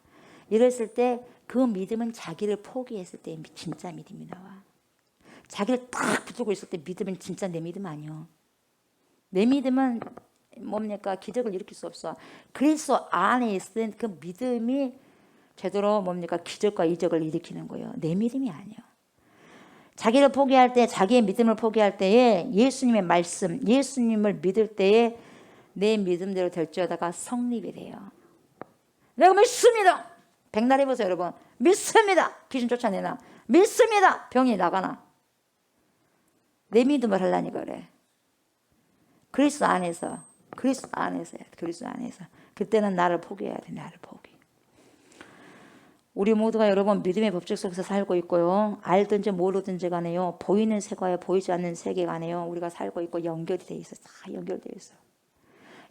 이랬을 때 그 믿음은 자기를 포기했을 때 진짜 믿음이 나와. 자기를 딱 붙들고 있을 때 믿음은 진짜 내 믿음 아니요. 내 믿음은 뭡니까? 기적을 일으킬 수 없어. 그리스도 안에 있을 그 믿음이 제대로 뭡니까? 기적과 이적을 일으키는 거예요. 내 믿음이 아니에요. 자기를 포기할 때, 자기의 믿음을 포기할 때에 예수님의 말씀, 예수님을 믿을 때에 내 믿음대로 될지어다가 성립이 돼요. 내가 믿습니다. 백날 해보세요 여러분. 믿습니다. 귀신 쫓아내나. 믿습니다. 병이 나가나. 내 믿음을 하려니까 그래. 그리스도 안에서. 그때는 나를 포기해야 돼. 나를 포기. 우리 모두가 여러분 믿음의 법칙 속에서 살고 있고요. 알든지 모르든지 간에요. 보이는 세계와 보이지 않는 세계 간에요. 우리가 살고 있고 연결이 돼 있어. 다 연결되어 있어.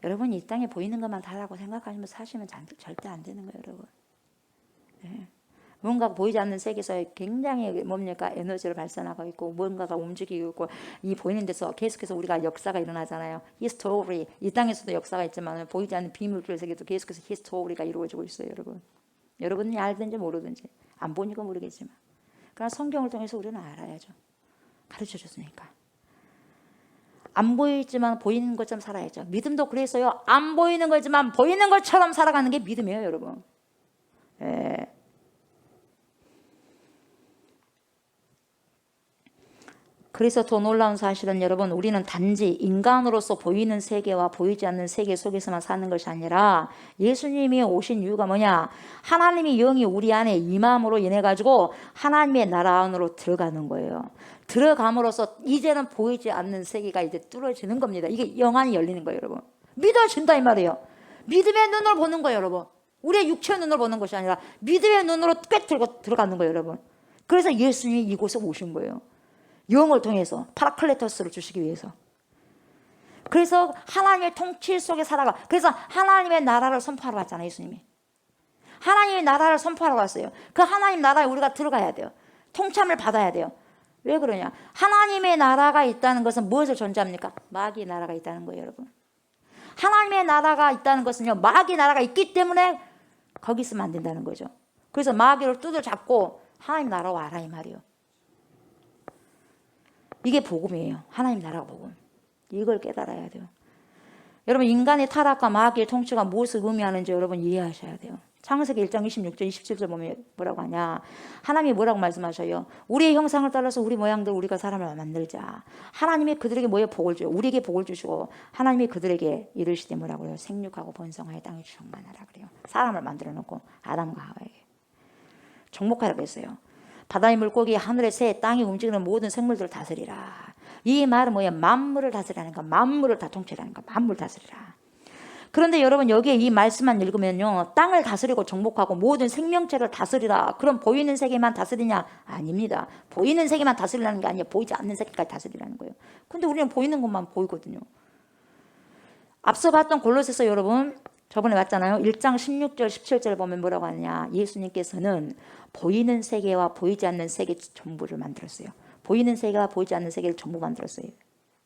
여러분 이 땅에 보이는 것만 다라고 생각하시면 사시면 절대 안 되는 거예요. 여러분. 네. 뭔가 보이지 않는 세계에서 굉장히 뭡니까? 에너지를 발산하고 있고 뭔가가 움직이고 있고 이 보이는 데서 계속해서 우리가 역사가 일어나잖아요. 히스토리. 이 땅에서도 역사가 있지만 보이지 않는 비밀의 세계도 계속해서 히스토리가 이루어지고 있어요. 여러분. 여러분이 알든지 모르든지 안 보니까 모르겠지만 그러나 성경을 통해서 우리는 알아야죠. 가르쳐 줬으니까. 안 보이지만 보이는 것처럼 살아야죠. 믿음도 그래서요. 안 보이는 거지만 보이는 것처럼 살아가는 게 믿음이에요. 여러분. 예. 그래서 더 놀라운 사실은 여러분 우리는 단지 인간으로서 보이는 세계와 보이지 않는 세계 속에서만 사는 것이 아니라 예수님이 오신 이유가 뭐냐? 하나님의 영이 우리 안에 임함으로 인해 가지고 하나님의 나라 안으로 들어가는 거예요. 들어감으로써 이제는 보이지 않는 세계가 이제 뚫어지는 겁니다. 이게 영안이 열리는 거예요, 여러분. 믿어진다 이 말이에요. 믿음의 눈으로 보는 거예요, 여러분. 우리의 육체의 눈으로 보는 것이 아니라 믿음의 눈으로 꿰 들어가는 거예요, 여러분. 그래서 예수님이 이곳에 오신 거예요. 영을 통해서 파라클레토스를 주시기 위해서. 그래서 하나님의 통치 속에 살아가. 그래서 하나님의 나라를 선포하러 왔잖아요, 예수님이. 하나님의 나라를 선포하러 왔어요. 그 하나님 나라에 우리가 들어가야 돼요. 통참을 받아야 돼요. 왜 그러냐? 하나님의 나라가 있다는 것은 무엇을 전제합니까? 마귀의 나라가 있다는 거예요, 여러분. 하나님의 나라가 있다는 것은요, 마귀의 나라가 있기 때문에 거기 있으면 안 된다는 거죠. 그래서 마귀를 뚜들 잡고 하나님 나라로 와라 이 말이에요. 이게 복음이에요. 하나님 나라가 복음. 이걸 깨달아야 돼요. 여러분, 인간의 타락과 마귀의 통치가 무엇을 의미하는지 여러분 이해하셔야 돼요. 창세기 1장 26절 27절 보면 뭐라고 하냐? 하나님이 뭐라고 말씀하셔요? 우리의 형상을 따라서 우리 모양대로 우리가 사람을 만들자. 하나님이 그들에게 뭐에 복을 줘요? 우리에게 복을 주시고 하나님이 그들에게 이르시되 뭐라고 해요? 생육하고 번성하여 땅에 충만하라 그래요. 사람을 만들어 놓고 아담과 하와에게 정복하라고 했어요. 바다의 물고기, 하늘의 새, 땅이 움직이는 모든 생물들을 다스리라. 이 말은 뭐예요? 만물을 다스리라는 거, 만물을 다 통치라는 거, 만물 다스리라. 그런데 여러분, 여기에 이 말씀만 읽으면요, 땅을 다스리고 정복하고 모든 생명체를 다스리라. 그럼 보이는 세계만 다스리냐? 아닙니다. 보이는 세계만 다스리라는 게 아니에요. 보이지 않는 세계까지 다스리라는 거예요. 근데 우리는 보이는 것만 보이거든요. 앞서 봤던 골로새서 여러분, 저번에 봤잖아요. 1장 16절 17절 보면 뭐라고 하느냐? 예수님께서는 보이는 세계와 보이지 않는 세계 전부를 만들었어요. 보이는 세계와 보이지 않는 세계를 전부 만들었어요,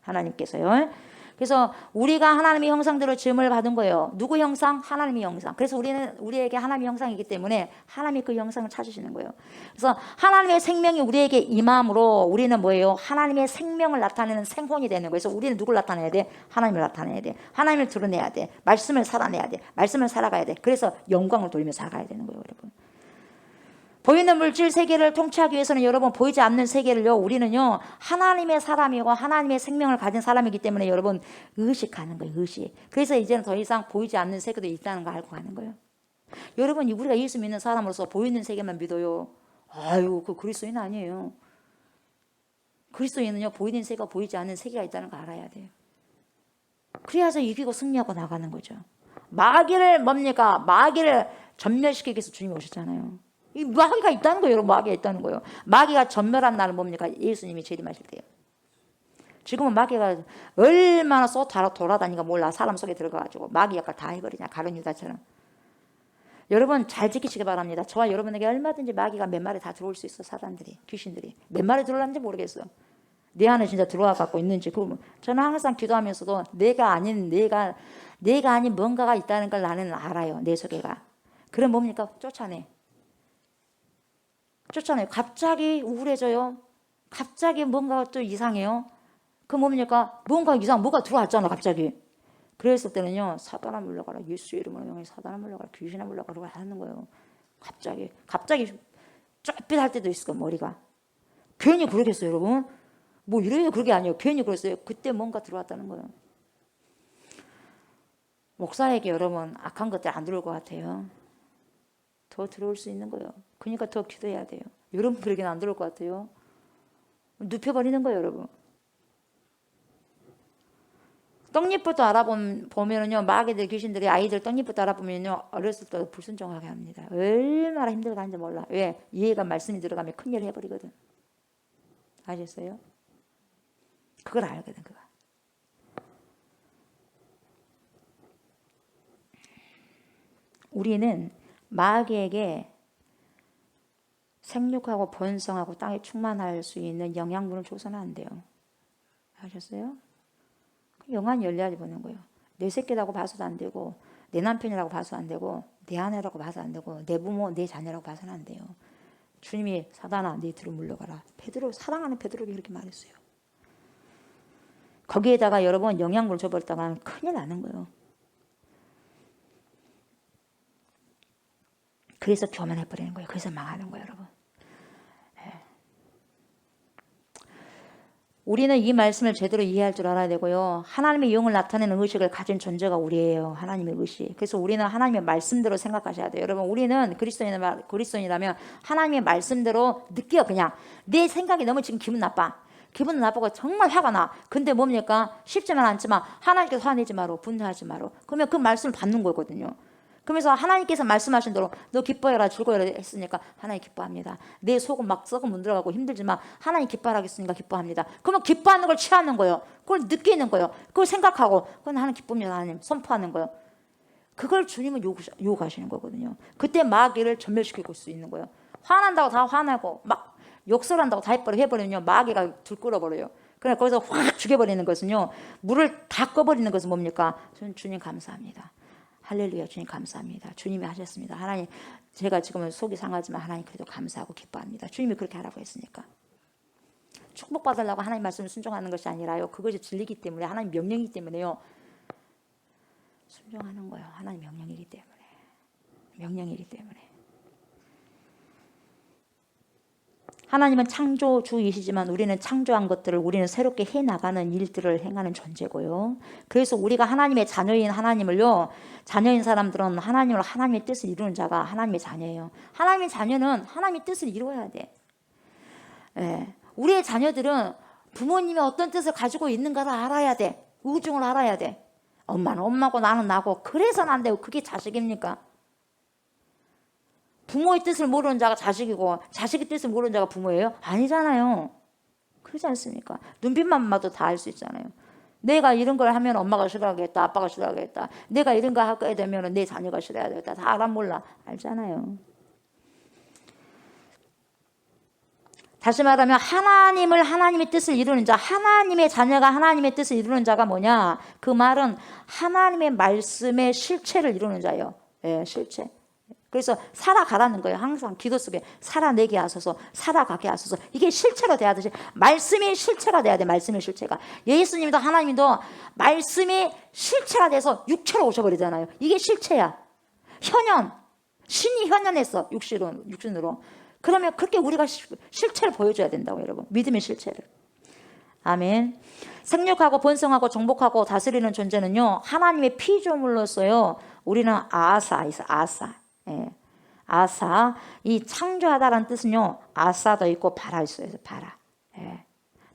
하나님께서요. 그래서 우리가 하나님의 형상대로 지음을 받은 거예요. 누구 형상? 하나님의 형상. 그래서 우리에게 하나님의 형상이기 때문에 하나님이 그 형상을 찾으시는 거예요. 그래서 하나님의 생명이 우리에게 임함으로 우리는 뭐예요? 하나님의 생명을 나타내는 생혼이 되는 거예요. 그래서 우리는 누굴 나타내야 돼? 하나님을 나타내야 돼. 하나님을 드러내야 돼. 말씀을 살아내야 돼. 말씀을 살아가야 돼. 그래서 영광을 돌리며 살아가야 되는 거예요, 여러분. 보이는 물질 세계를 통치하기 위해서는 여러분, 보이지 않는 세계를요, 우리는요, 하나님의 사람이고 하나님의 생명을 가진 사람이기 때문에 여러분, 의식하는 거예요, 의식. 그래서 이제는 더 이상 보이지 않는 세계도 있다는 거 알고 가는 거예요. 여러분, 우리가 예수 믿는 사람으로서 보이는 세계만 믿어요. 아유, 그 그리스도인 아니에요. 그리스도인은요, 보이는 세계가 보이지 않는 세계가 있다는 거 알아야 돼요. 그래야서 이기고 승리하고 나가는 거죠. 마귀를 뭡니까? 마귀를 전멸시키기 위해서 주님이 오셨잖아요. 이 마귀가 있다는 거예요, 여러분. 마귀가 있다는 거예요. 마귀가 전멸한 날은 뭡니까? 예수님이 재림하실 때요. 지금은 마귀가 얼마나 돌아다니가 몰라. 사람 속에 들어가가지고 마귀 역할 다 해버리냐, 가룟 유다처럼. 여러분, 잘 지키시기 바랍니다. 저와 여러분에게 얼마든지 마귀가 몇 마리 다 들어올 수 있어. 사단들이, 귀신들이 몇 마리 들어오는지 모르겠어. 내 안에 진짜 들어와 갖고 있는지. 저는 항상 기도하면서도 내가 아닌 뭔가가 있다는 걸 나는 알아요. 내 속에가. 그럼 뭡니까? 쫓아내요. 갑자기 우울해져요. 갑자기 뭔가 또 이상해요. 그 뭡니까? 뭐가 들어왔잖아, 갑자기. 그랬을 때는요, 사단아 물러가라. 예수의 이름으로 명해 사단아 물러가라. 귀신아 물러가라 하는 거예요. 갑자기 쫄빛할 때도 있을 거예요, 머리가. 괜히 그러겠어요, 여러분? 뭐 이래요, 그게 아니에요. 괜히 그랬어요. 그때 뭔가 들어왔다는 거예요. 목사에게 여러분, 악한 것들 안 들어올 것 같아요. 더 들어올 수 있는 거예요. 그러니까 더 기도해야 돼요. 여러분들에게는 안 들어올 것 같아요. 눕혀버리는 거예요, 여러분. 떡잎부터 알아보면요, 마귀들, 귀신들이 아이들 떡잎부터 알아보면요, 어렸을 때 불순종하게 합니다. 얼마나 힘들게 하는지 몰라. 왜? 이해가 말씀이 들어가면 큰일 해버리거든. 아셨어요? 그걸 알거든, 그거. 우리는 마귀에게 생육하고 번성하고 땅에 충만할 수 있는 영양분을 줘서는 안 돼요. 아셨어요? 영안이 열려야지 보는 거예요. 내 새끼라고 봐서도 안 되고, 내 남편이라고 봐서 안 되고, 내 아내라고 봐서 안 되고, 내 부모, 내 자녀라고 봐서는 안 돼요. 주님이 사단아, 네 뒤로 물러가라. 사랑하는 베드로에게 이렇게 말했어요. 거기에다가 여러분 영양분을 줘버렸다가 큰일 나는 거예요. 그래서 교만해버리는 거예요. 그래서 망하는 거예요, 여러분. 우리는 이 말씀을 제대로 이해할 줄 알아야 되고요. 하나님의 영을 나타내는 의식을 가진 존재가 우리예요. 하나님의 의식. 그래서 우리는 하나님의 말씀대로 생각하셔야 돼요. 여러분, 우리는 그리스도인이라면 하나님의 말씀대로 느껴요. 그냥 내 생각이 너무 지금 기분 나빠. 기분 나쁘고 정말 화가 나. 근데 뭡니까? 쉽지만 않지만 하나님께서 화내지 마라, 분노하지 마라. 그러면 그 말씀을 받는 거거든요. 그러면서 하나님께서 말씀하신 대로 너 기뻐해라 즐거워라 했으니까 하나님 기뻐합니다. 내 속은 막 썩어 문드러가고 힘들지만 하나님 기뻐하라 했으니까 기뻐합니다. 그러면 기뻐하는 걸 취하는 거예요. 그걸 느끼는 거예요. 그걸 생각하고 그건 하나님 기쁩니다. 하나님 선포하는 거예요. 그걸 주님은 요구하시는 거거든요. 그때 마귀를 전멸시킬 수 있는 거예요. 화난다고 다 화나고 막 욕설한다고 다 해버리면 마귀가 불 끌어버려요. 그래 거기서 확 죽여버리는 것은요. 물을 다 꺼버리는 것은 뭡니까? 저는 주님 감사합니다. 할렐루야. 주님 감사합니다. 주님이 하셨습니다. 하나님 제가 지금은 속이 상하지만 하나님 그래도 감사하고 기뻐합니다. 주님이 그렇게 하라고 했으니까. 축복받으려고 하나님 말씀을 순종하는 것이 아니라요. 그것이 진리이기 때문에 하나님 명령이기 때문에요. 순종하는 거예요. 하나님 명령이기 때문에. 명령이기 때문에. 하나님은 창조주이시지만 우리는 창조한 것들을 우리는 새롭게 해나가는 일들을 행하는 존재고요. 그래서 우리가 하나님의 자녀인 하나님을요. 자녀인 사람들은 하나님을 하나님의 뜻을 이루는 자가 하나님의 자녀예요. 하나님의 자녀는 하나님의 뜻을 이루어야 돼. 예. 우리의 자녀들은 부모님이 어떤 뜻을 가지고 있는가를 알아야 돼. 우중을 알아야 돼. 엄마는 엄마고 나는 나고 그래서는 안 되고 그게 자식입니까? 부모의 뜻을 모르는 자가 자식이고 자식의 뜻을 모르는 자가 부모예요? 아니잖아요. 그렇지 않습니까? 눈빛만 봐도 다 알 수 있잖아요. 내가 이런 걸 하면 엄마가 싫어하겠다. 아빠가 싫어하겠다. 내가 이런 거 하게 되면 내 자녀가 싫어하겠다. 다 알아 몰라. 알잖아요. 다시 말하면 하나님의 뜻을 이루는 자, 하나님의 자녀가 하나님의 뜻을 이루는 자가 뭐냐? 그 말은 하나님의 말씀의 실체를 이루는 자예요. 예, 실체. 그래서 살아가라는 거예요. 항상 기도 속에 살아내게 하소서, 살아가게 하소서. 이게 실체로 돼야 되지. 말씀이 실체가 돼야 돼. 말씀의 실체가. 예수님도 하나님도 말씀이 실체가 돼서 육체로 오셔버리잖아요. 이게 실체야. 현현. 신이 현현했어. 육신으로. 그러면 그렇게 우리가 실체를 보여줘야 된다고 여러분. 믿음의 실체를. 아멘. 생육하고 번성하고 정복하고 다스리는 존재는요. 하나님의 피조물로서요. 우리는 아사. 예. 아사. 이 창조하다라는 뜻은요. 아사도 있고 바라 있어요. 바라. 예.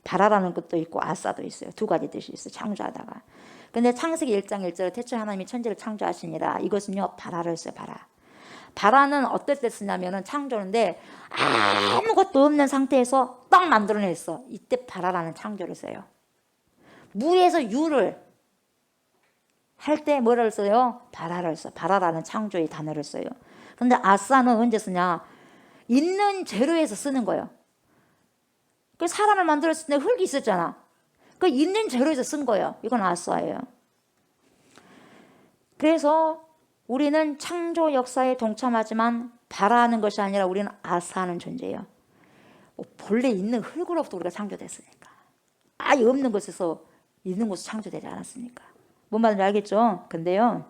바라라는 것도 있고 아사도 있어요. 두 가지 뜻이 있어요. 창조하다가. 근데 창세기 1장 1절에 태초에 하나님이 천지를 창조하시니라. 이것은요. 바라를 써요. 바라. 바라는 어떨 때 쓰냐면은 창조인데 아무것도 없는 상태에서 딱 만들어냈어. 이때 바라라는 창조를 써요. 무에서 유를 할 때 뭐를 써요? 바라를 써. 바라라는 창조의 단어를 써요. 근데 아싸는 언제 쓰냐? 있는 재료에서 쓰는 거예요. 그 사람을 만들었을 때 흙이 있었잖아. 그 있는 재료에서 쓴 거예요. 이건 아싸예요. 그래서 우리는 창조 역사에 동참하지만 바라하는 것이 아니라 우리는 아사하는 존재예요. 본래 있는 흙으로부터 우리가 창조됐으니까. 아예 없는 것에서 있는 것으로 창조되지 않았습니까? 뭔 말인지 알겠죠? 근데요.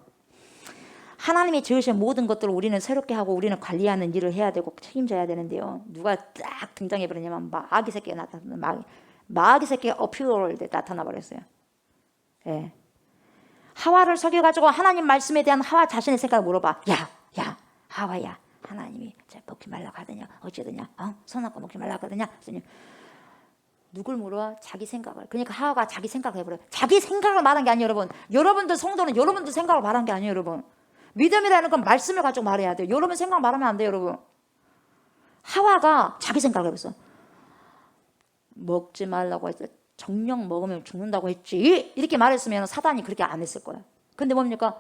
하나님이 지으신 모든 것들을 우리는 새롭게 하고 우리는 관리하는 일을 해야 되고 책임져야 되는데요. 누가 딱 등장해버리냐면 마귀 새끼가 나타나. 마귀 새끼가 어퓨어를 나타나 버렸어요. 예. 하와를 속여가지고 하나님 말씀에 대한 하와 자신의 생각을 물어봐. 야 하와야, 하나님이 먹지 말라고 하더냐 어찌더냐 선악과 먹지 말라고 하더냐. 누굴 물어? 자기 생각을. 그러니까 하와가 자기 생각을 해버려요. 자기 생각을 말한 게 아니에요 여러분. 여러분들 성도는 여러분들 생각을 말한 게 아니에요 여러분. 믿음이라는 건 말씀을 가지고 말해야 돼요. 여러분 생각 말하면 안 돼요 여러분. 하와가 자기 생각을 해봤어. 먹지 말라고 했어. 정령 먹으면 죽는다고 했지. 이렇게 말했으면 사단이 그렇게 안 했을 거야. 근데 뭡니까?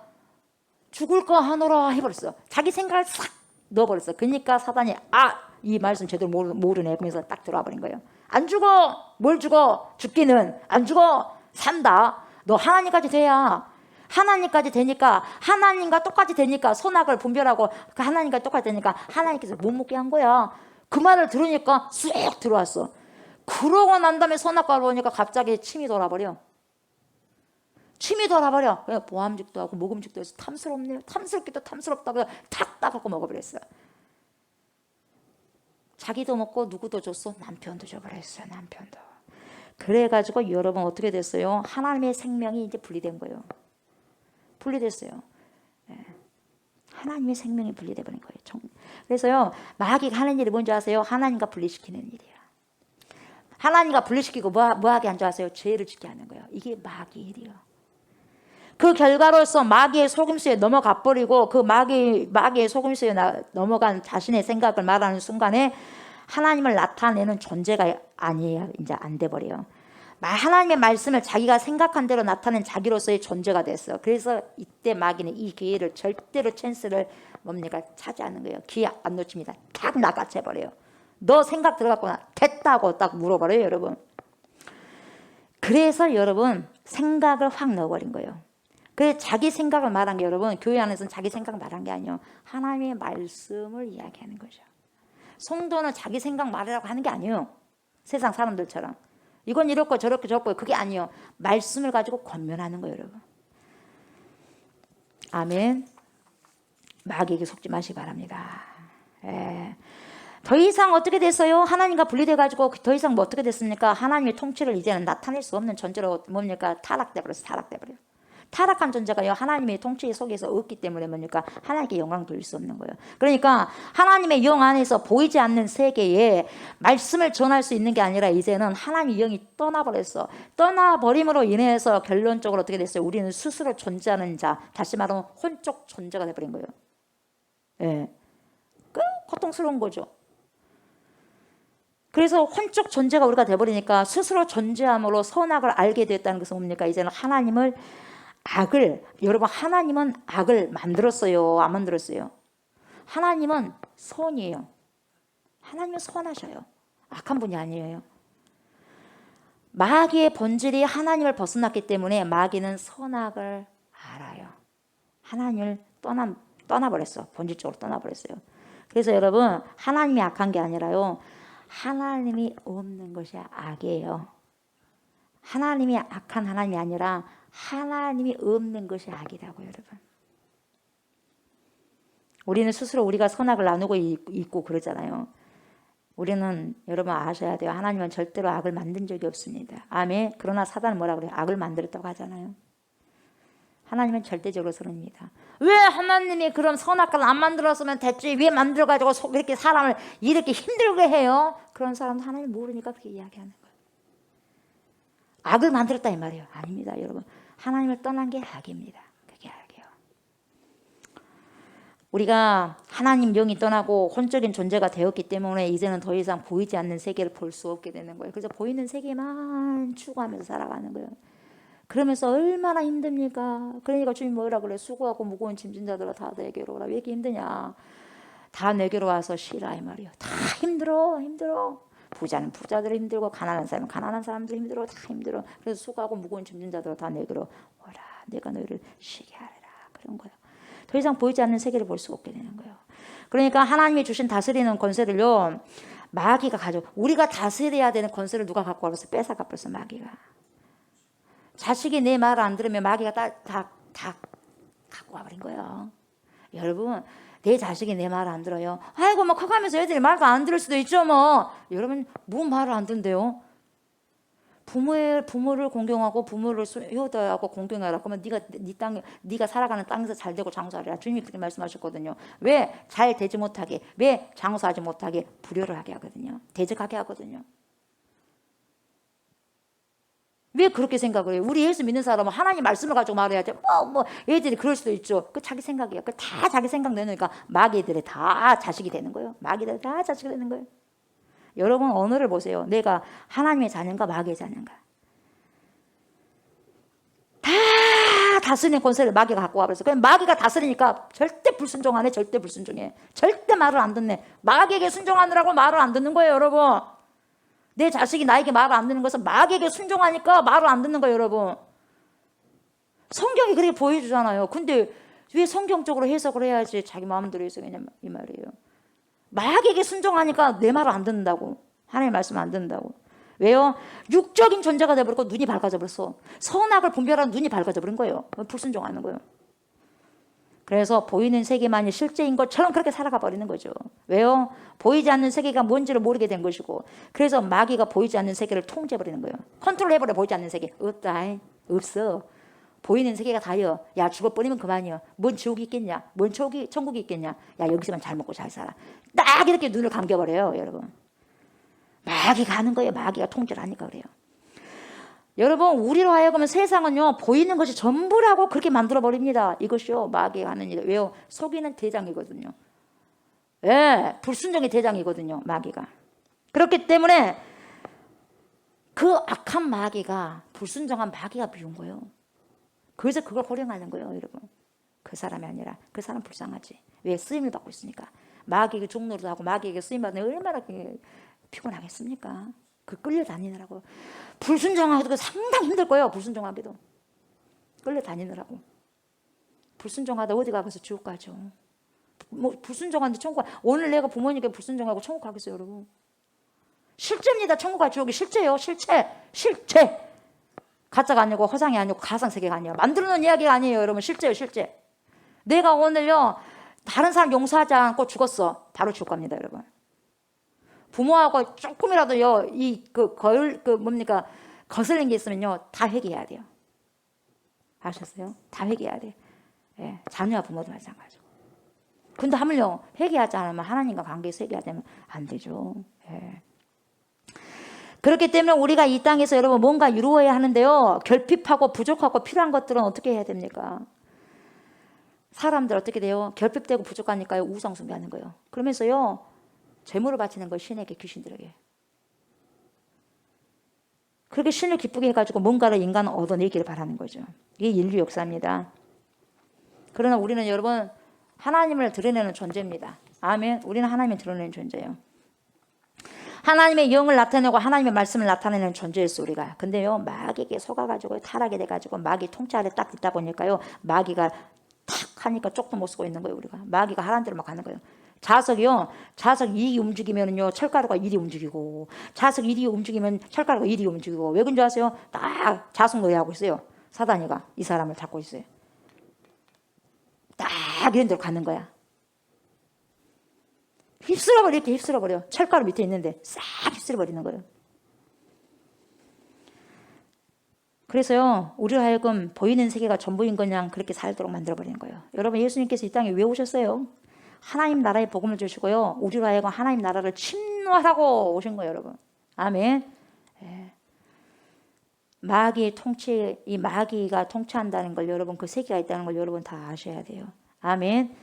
죽을 거 하노라 해버렸어. 자기 생각을 싹 넣어버렸어. 그러니까 사단이 이 말씀 제대로 모르네. 그러면서 딱 들어와 버린 거예요. 안 죽어. 뭘 죽어? 죽기는 안 죽어. 산다. 너 하나님까지 돼야. 하나님까지 되니까 하나님과 똑같이 되니까 선악을 분별하고 그 하나님과 똑같이 되니까 하나님께서 못 먹게 한 거야. 그 말을 들으니까 쑥 들어왔어. 그러고 난 다음에 선악과를 보니까 갑자기 침이 돌아버려. 침이 돌아버려. 보암직도 하고 먹음직도 해서 탐스럽네요. 탐스럽기도 탐스럽다고 탁 따갖고 먹어버렸어요. 자기도 먹고 누구도 줬어? 남편도 줘버렸어요. 남편도. 그래가지고 여러분 어떻게 됐어요? 하나님의 생명이 이제 분리된 거예요. 분리됐어요. 하나님의 생명이 분리돼버린 거예요. 그래서요 마귀가 하는 일이 뭔지 아세요? 하나님과 분리시키는 일이에요. 하나님과 분리시키고 뭐 하게 한 줄 아세요? 죄를 짓게 하는 거예요. 이게 마귀의 일이에요. 그 결과로서 마귀의 속임수에 넘어가 버리고 그 마귀의 속임수에 넘어간 자신의 생각을 말하는 순간에 하나님을 나타내는 존재가 아니에요. 이제 안 돼 버려요. 하나님의 말씀을 자기가 생각한 대로 나타낸 자기로서의 존재가 됐어. 그래서 이때 마귀는 이 기회를 절대로 찬스를 뭡니까? 차지하는 거예요. 기회 안 놓칩니다. 탁 낚아채 버려요. 너 생각 들어갔구나. 됐다고 딱 물어버려요, 여러분. 그래서 여러분 생각을 확 넣어버린 거예요. 그래서 자기 생각을 말한 게 여러분 교회 안에서는 자기 생각 말한 게 아니에요. 하나님의 말씀을 이야기하는 거죠. 성도는 자기 생각 말하라고 하는 게 아니에요. 세상 사람들처럼. 이건 이렇고 저렇고 저렇고 그게 아니에요. 말씀을 가지고 권면하는 거예요, 여러분. 아멘. 마귀에게 속지 마시기 바랍니다. 더 이상 어떻게 됐어요? 하나님과 분리돼가지고 더 이상 뭐 어떻게 됐습니까? 하나님의 통치를 이제는 나타낼 수 없는 존재로 뭡니까? 타락돼버렸어요. 타락돼버려요. 타락한 존재가요 하나님의 통치 속에서 없기 때문에 뭡니까? 하나님께 영광 돌릴 수 없는 거예요. 그러니까 하나님의 영 안에서 보이지 않는 세계에 말씀을 전할 수 있는 게 아니라 이제는 하나님의 영이 떠나버렸어. 떠나버림으로 인해서 결론적으로 어떻게 됐어요? 우리는 스스로 존재하는 자, 다시 말하면 혼적 존재가 돼버린 거예요. 예, 그 고통스러운 거죠. 그래서 혼적 존재가 우리가 돼버리니까 스스로 존재함으로 선악을 알게 됐다는 것은 뭡니까? 이제는 여러분 하나님은 악을 만들었어요? 안 만들었어요? 하나님은 선이에요. 하나님은 선하셔요. 악한 분이 아니에요. 마귀의 본질이 하나님을 벗어났기 때문에 마귀는 선악을 알아요. 하나님을 떠나버렸어. 본질적으로 떠나버렸어요. 그래서 여러분 하나님이 악한 게 아니라요 하나님이 없는 것이 악이에요. 하나님이 악한 하나님이 아니라 하나님이 없는 것이 악이라고 여러분. 우리는 스스로 우리가 선악을 나누고 있고 그러잖아요. 우리는 여러분 아셔야 돼요. 하나님은 절대로 악을 만든 적이 없습니다. 아멘. 그러나 사단은 뭐라 그래요? 악을 만들었다고 하잖아요. 하나님은 절대적으로 선입니다. 왜 하나님이 그럼 선악과를 안 만들었으면 됐지? 왜 만들어가지고 이렇게 사람을 이렇게 힘들게 해요? 그런 사람은 하나님 모르니까 그렇게 이야기하는 거예요. 악을 만들었다 이 말이에요. 아닙니다, 여러분. 하나님을 떠난 게 악입니다. 그게 악이에요. 우리가 하나님 영이 떠나고 혼적인 존재가 되었기 때문에 이제는 더 이상 보이지 않는 세계를 볼 수 없게 되는 거예요. 그래서 보이는 세계만 추구하면서 살아가는 거예요. 그러면서 얼마나 힘듭니까? 그러니까 주님 뭐라 그래? 수고하고 무거운 짐진 자들아 다 내게로 오라. 왜 이렇게 힘드냐? 다 내게로 와서 쉬라 이 말이에요. 다 힘들어. 부자는 부자들 힘들고 가난한 사람은 가난한 사람들 힘들어. 다 힘들어. 그래서 수고하고 무거운 짐진 자들아 다 내게로 오라. 내가 너희를 쉬게 하리라. 그런 거예요. 더 이상 보이지 않는 세계를 볼 수 없게 되는 거예요. 그러니까 하나님이 주신 다스리는 권세를요 마귀가 가져. 우리가 다스려야 되는 권세를 누가 갖고 와서 뺏어가 버렸어 마귀가. 자식이 내 말을 안 들으면 마귀가 다 갖고 와버린 거예요. 여러분 내 자식이 내 말을 안 들어요. 아이고 뭐 커가면서 애들이 말도 안 들을 수도 있죠 뭐. 여러분 뭐 말을 안 듣는데요? 부모를 공경하고 부모를 효도하고 공경하라. 그러면 네가 살아가는 땅에서 잘 되고 장수하리라. 주님이 그렇게 말씀하셨거든요. 왜 잘 되지 못하게, 왜 장수하지 못하게 불효를 하게 하거든요. 대적하게 하거든요. 왜 그렇게 생각을 해요? 우리 예수 믿는 사람은 하나님 말씀을 가지고 말해야지. 애들이 그럴 수도 있죠. 그 자기 생각이에요. 그 다 자기 생각 내놓으니까 마귀들이 다 자식이 되는 거예요. 마귀들이 다 자식이 되는 거예요. 여러분 언어를 보세요. 내가 하나님의 자녀인가 마귀의 자녀인가? 다 다스리는 권세를 마귀가 갖고 와버렸어. 그럼 마귀가 다스리니까 절대 불순종하네. 절대 불순종해. 절대 말을 안 듣네. 마귀에게 순종하느라고 말을 안 듣는 거예요, 여러분. 내 자식이 나에게 말을 안 듣는 것은 마귀에게 순종하니까 말을 안 듣는 거예요, 여러분. 성경이 그렇게 보여주잖아요. 근데 왜 성경적으로 해석을 해야지 자기 마음대로 해석하냐 이 말이에요. 마귀에게 순종하니까 내 말을 안 듣는다고. 하나님의 말씀을 안 듣는다고. 왜요? 육적인 존재가 돼버리고 눈이 밝아져 버렸어. 선악을 분별하는 눈이 밝아져 버린 거예요. 불순종하는 거예요. 그래서 보이는 세계만이 실제인 것처럼 그렇게 살아가 버리는 거죠. 왜요? 보이지 않는 세계가 뭔지를 모르게 된 것이고, 그래서 마귀가 보이지 않는 세계를 통제해버리는 거예요. 컨트롤해버려. 보이지 않는 세계. 없어. 보이는 세계가 다요. 야 죽어버리면 그만이요. 뭔 지옥이 있겠냐? 뭔 천국이 있겠냐? 야 여기서만 잘 먹고 잘 살아. 딱 이렇게 눈을 감겨버려요, 여러분. 마귀가 하는 거예요. 마귀가 통제를 하니까 그래요. 여러분, 우리로 하여금 세상은요, 보이는 것이 전부라고 그렇게 만들어 버립니다. 이것이요, 마귀가 하는 일. 왜요? 속이는 대장이거든요. 예, 불순종의 대장이거든요, 마귀가. 그렇기 때문에 그 악한 마귀가, 불순종한 마귀가 비운 거예요. 그래서 그걸 호령하는 거예요, 여러분. 그 사람이 아니라 그 사람 불쌍하지. 왜? 쓰임을 받고 있으니까. 마귀에게 종노릇 하고 마귀에게 쓰임 받는 얼마나 피곤하겠습니까? 그 끌려다니느라고. 불순종하기도 상당히 힘들 거예요. 불순종하기도. 끌려다니느라고. 불순종하다 어디 가서 지옥 가죠. 뭐 불순종하는데 천국 가. 오늘 내가 부모님께 불순종하고 천국 가겠어요, 여러분? 실제입니다. 천국과 지옥이 실제예요. 실제. 가짜가 아니고 허상이 아니고 가상세계가 아니에요. 만들어놓은 이야기가 아니에요, 여러분. 실제예요, 실제. 내가 오늘요, 다른 사람 용서하지 않고 죽었어. 바로 지옥 갑니다, 여러분. 부모하고 조금이라도요, 거슬린 게 있으면요, 다 회개해야 돼요. 아셨어요? 다 회개해야 돼요. 예, 자녀와 부모도 마찬가지고. 근데 하물며 회개하지 않으면 하나님과 관계에서 회개하지 안 되죠. 예. 그렇기 때문에 우리가 이 땅에서 여러분 뭔가 이루어야 하는데요, 결핍하고 부족하고 필요한 것들은 어떻게 해야 됩니까? 사람들 어떻게 돼요? 결핍되고 부족하니까요, 우상 숭배하는 거예요. 그러면서요, 재물을 바치는 거예요, 신에게, 귀신들에게. 그렇게 신을 기쁘게 해가지고 뭔가를 인간은 얻어내기를 바라는 거죠. 이게 인류 역사입니다. 그러나 우리는 여러분 하나님을 드러내는 존재입니다. 아멘. 우리는 하나님을 드러내는 존재예요. 하나님의 영을 나타내고 하나님의 말씀을 나타내는 존재였어, 우리가. 근데요, 마귀에게 속아가지고 타락이 돼가지고 마귀 통치 아래 딱 있다 보니까요, 마귀가 탁 하니까 쪽도 못 쓰고 있는 거예요, 우리가. 마귀가 하라는 대로 막 가는 거예요. 자석이요, 자석 2이 움직이면요, 철가루가 1이 움직이고, 자석 1이 움직이면 철가루가 1이 움직이고. 왜 그런지 아세요? 딱 자석 놀이하고 있어요. 사단이가 이 사람을 잡고 있어요. 딱 이런 데로 가는 거야. 휩쓸어버려, 이렇게 휩쓸어버려. 철가루 밑에 있는데 싹 휩쓸어버리는 거예요. 그래서요, 우리로 하여금 보이는 세계가 전부인 거냥 그렇게 살도록 만들어버리는 거예요. 여러분, 예수님께서 이 땅에 왜 오셨어요? 하나님 나라의 복음을 주시고요, 우리로 하여금 하나님 나라를 침노하라고 오신 거예요, 여러분. 아멘. 예. 마귀의 통치, 이 마귀가 통치한다는 걸, 여러분, 그 세계가 있다는 걸 여러분 다 아셔야 돼요. 아멘.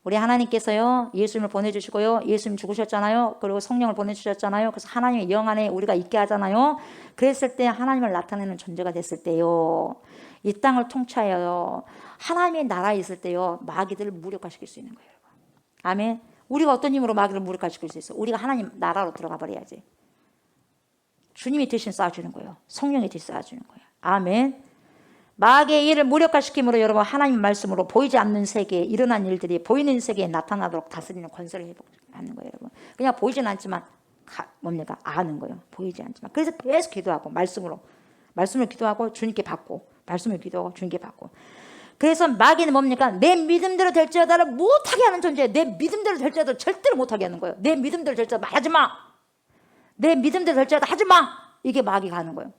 우리 하나님께서요, 예수님을 보내주시고요, 예수님 죽으셨잖아요. 그리고 성령을 보내주셨잖아요. 그래서 하나님의 영 안에 우리가 있게 하잖아요. 그랬을 때 하나님을 나타내는 존재가 됐을 때요, 이 땅을 통치하여 하나님의 나라에 있을 때요, 마귀들을 무력화시킬 수 있는 거예요. 아멘. 우리가 어떤 힘으로 마귀를 무력화시킬 수 있어? 우리가 하나님 나라로 들어가 버려야지. 주님이 대신 쌓아주는 거예요. 성령이 대신 쌓아주는 거예요. 아멘. 마귀의 일을 무력화시킴으로 여러분 하나님 말씀으로 보이지 않는 세계에 일어난 일들이 보이는 세계에 나타나도록 다스리는 권세를 회복하는 거예요, 여러분. 그냥 보이진 않지만 뭡니까? 아는 거예요. 보이지 않지만. 그래서 계속 기도하고 말씀을 기도하고 주님께 받고, 말씀을 기도하고 주님께 받고. 그래서 마귀는 뭡니까? 내 믿음대로 될지어다를 못하게 하는 존재예요. 내 믿음대로 될지어다 절대로 못하게 하는 거예요. 내 믿음대로 될지어다 하지 마. 내 믿음대로 될지어다 하지 마. 이게 마귀가 하는 거예요.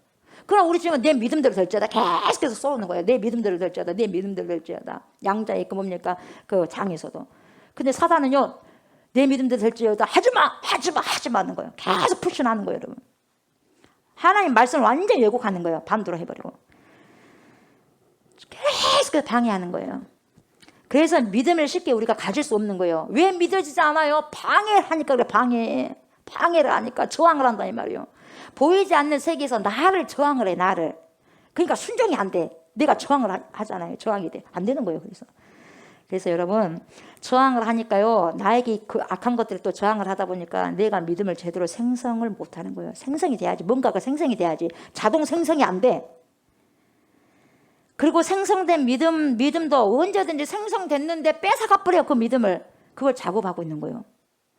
그럼 우리 지금 내 믿음대로 될지어다 계속해서 쏘는 거예요. 내 믿음대로 될지어다, 내 믿음대로 될지어다. 양자의 그 뭡니까? 그 장에서도. 근데 사단은요, 내 믿음대로 될지어다 하지 마, 하지 마, 하지 마는 거예요. 계속 푸시하는 거예요, 여러분. 하나님 말씀을 완전히 왜곡하는 거예요. 반대로 해버리고. 계속 방해하는 거예요. 그래서 믿음을 쉽게 우리가 가질 수 없는 거예요. 왜 믿어지지 않아요? 방해하니까 그래. 방해를 하니까 저항을 한다 이 말이에요. 보이지 않는 세계에서 나를 저항을 해, 나를. 그러니까 순종이 안 돼. 내가 저항을 하잖아요. 저항이 돼. 안 되는 거예요. 그래서 여러분, 저항을 하니까요, 나에게 그 악한 것들을 또 저항을 하다 보니까 내가 믿음을 제대로 생성을 못 하는 거예요. 생성이 돼야지. 뭔가가 생성이 돼야지. 자동 생성이 안 돼. 그리고 생성된 믿음도 언제든지 생성됐는데 뺏어가 버려, 그 믿음을. 그걸 작업하고 있는 거예요.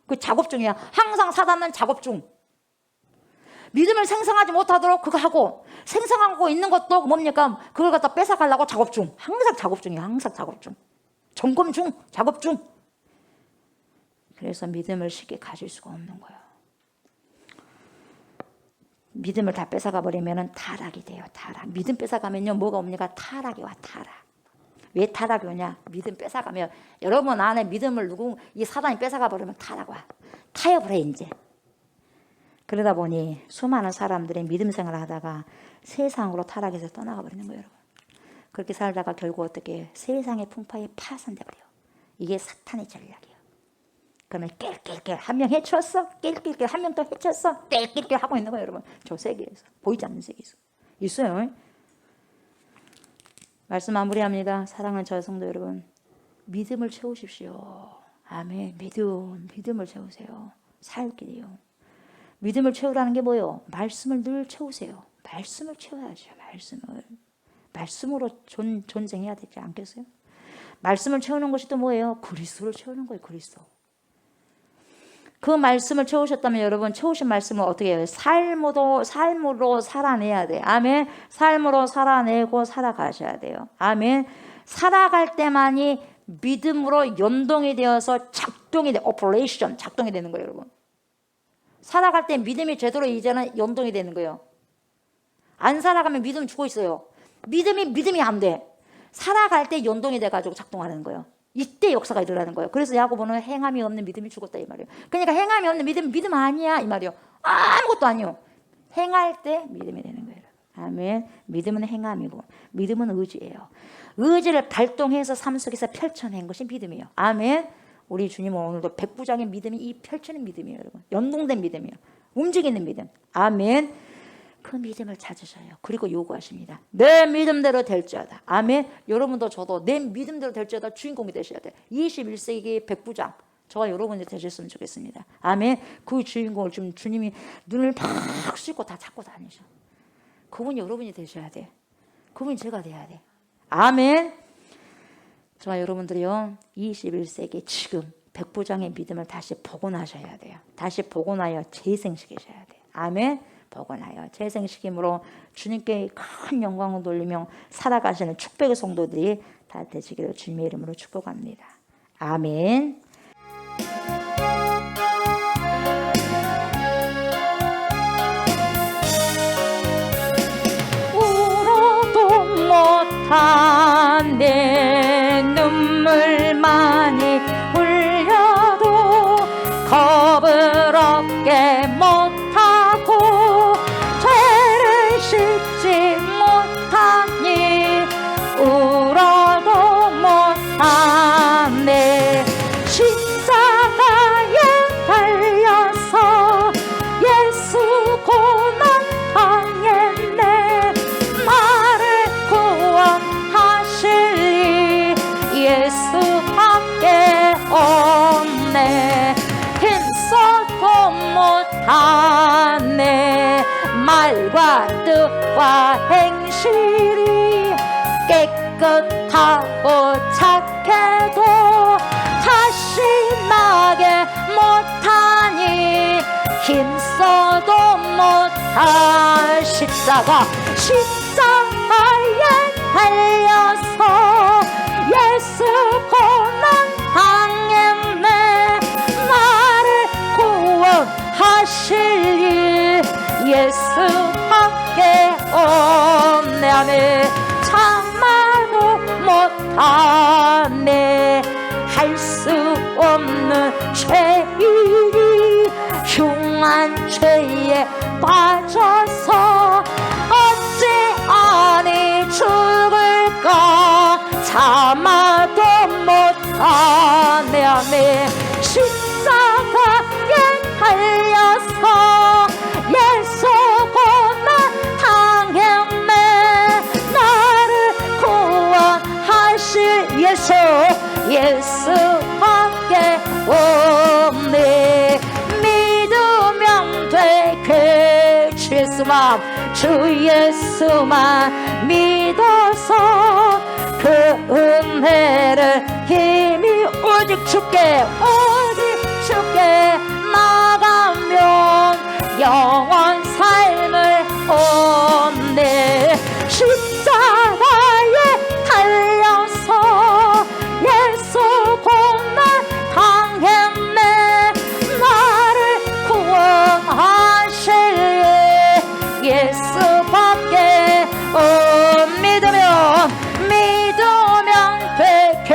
그 작업 중이야. 항상 사단은 작업 중. 믿음을 생성하지 못하도록 그거 하고, 생성하고 있는 것도 뭡니까? 그걸 갖다 뺏어가려고 작업 중. 항상 작업 중이야. 항상 작업 중. 점검 중, 작업 중. 그래서 믿음을 쉽게 가질 수가 없는 거예요. 믿음을 다 뺏어가 버리면 타락이 돼요. 타락. 믿음 뺏어가면요, 뭐가 옵니까? 타락이 와, 타락. 왜 타락이 오냐? 믿음 뺏어가면, 여러분 안에 믿음을 이 사단이 뺏어가 버리면 타락 와. 타협을 해, 이제. 그러다 보니 수많은 사람들이 믿음 생활을 하다가 세상으로 타락해서 떠나가 버리는 거예요, 여러분. 그렇게 살다가 결국 어떻게 세상의 풍파에 파산돼 버려요. 이게 사탄의 전략이에요. 그러면 낄낄낄 한 명 해쳤어, 낄낄낄 한 명 또 해쳤어, 낄낄낄 하고 있는 거예요, 여러분. 저 세계에서 보이지 않는 세계에서 있어요. 말씀 마무리합니다. 사랑하는 저의 성도 여러분, 믿음을 채우십시오. 아멘. 믿음을 채우세요. 살 길이요. 믿음을 채우라는 게 뭐예요? 말씀을 늘 채우세요. 말씀을 채워야죠. 말씀으로 존재해야 되지 않겠어요? 말씀을 채우는 것이 또 뭐예요? 그리스도를 채우는 거예요. 그리스도. 그 말씀을 채우셨다면 여러분, 채우신 말씀을 어떻게 해요? 삶으로 살아내야 돼. 아멘. 삶으로 살아내고 살아가셔야 돼요. 아멘. 살아갈 때만이 믿음으로 연동이 되어서 작동이 되는 거예요, 여러분. 살아갈 때 믿음이 제대로 이제는 연동이 되는 거예요. 안 살아가면 믿음은 죽어 있어요. 믿음이 안 돼. 살아갈 때 연동이 돼가지고 작동하는 거예요. 이때 역사가 일어나는 거예요. 그래서 야고보는 행함이 없는 믿음이 죽었다 이 말이에요. 그러니까 행함이 없는 믿음 아니야 이 말이에요. 아무것도 아니요. 행할 때 믿음이 되는 거예요. 아멘. 믿음은 행함이고 믿음은 의지예요. 의지를 발동해서 삶 속에서 펼쳐낸 것이 믿음이에요. 아멘. 우리 주님은 오늘도 백부장의 믿음이 이 펼치는 믿음이에요, 여러분. 연동된 믿음이에요. 움직이는 믿음. 아멘. 그 믿음을 찾으셔요. 그리고 요구하십니다. 내 믿음대로 될지어다. 아멘. 여러분도 저도 내 믿음대로 될지어다 주인공이 되셔야 돼요. 21세기 백부장 저와 여러분이 되셨으면 좋겠습니다. 아멘. 그 주인공을 지금 주님이 눈을 막 씻고 다 찾고 다니셔. 그분이 여러분이 되셔야 돼. 그분이 제가 돼야 돼. 아멘. 저와 여러분들이요, 21세기 지금 백부장의 믿음을 다시 복원하셔야 돼요. 다시 복원하여 재생시키셔야 돼요. 아멘. 복원하여 재생시킴으로 주님께 큰 영광을 돌리며 살아가시는 축복의 성도들이 다 되시기를 주님의 이름으로 축복합니다. 아멘. 울어도 못한 내 눈물 많이 흘려도 겁을 얻게 못하고 죄를 씻지 못하니 울어도 못하네. 십자가에 달려서 예수 고난 당했네. 나를 구원하실 예수밖에 없네. 힘써도 못하네. 말과 뜻과 행실이 깨끗하고 착해도 다시 나게 못하니 힘써도 못할 십자가에 달려서 예수 고난 당했네. 나를 구원하실 일 예수밖에 없네. 아멘. 참아도 못하네. 할 수 없는 죄인이 흉한 죄에 빠져서 어찌 아니 죽을까. 참아도 못하네. 아멘. 십자가에 달려서 예수 고난 당했네. 나를 구원하실 예수밖에 없네. 믿으면 되게 주 예수만 믿어서 그 은혜를 힘이 오직 주께 나가면 영원 삶을 얻네. 십자가에 달려서 예수 고난 당했네. 나를 구원하실 예수밖에 믿으면 되게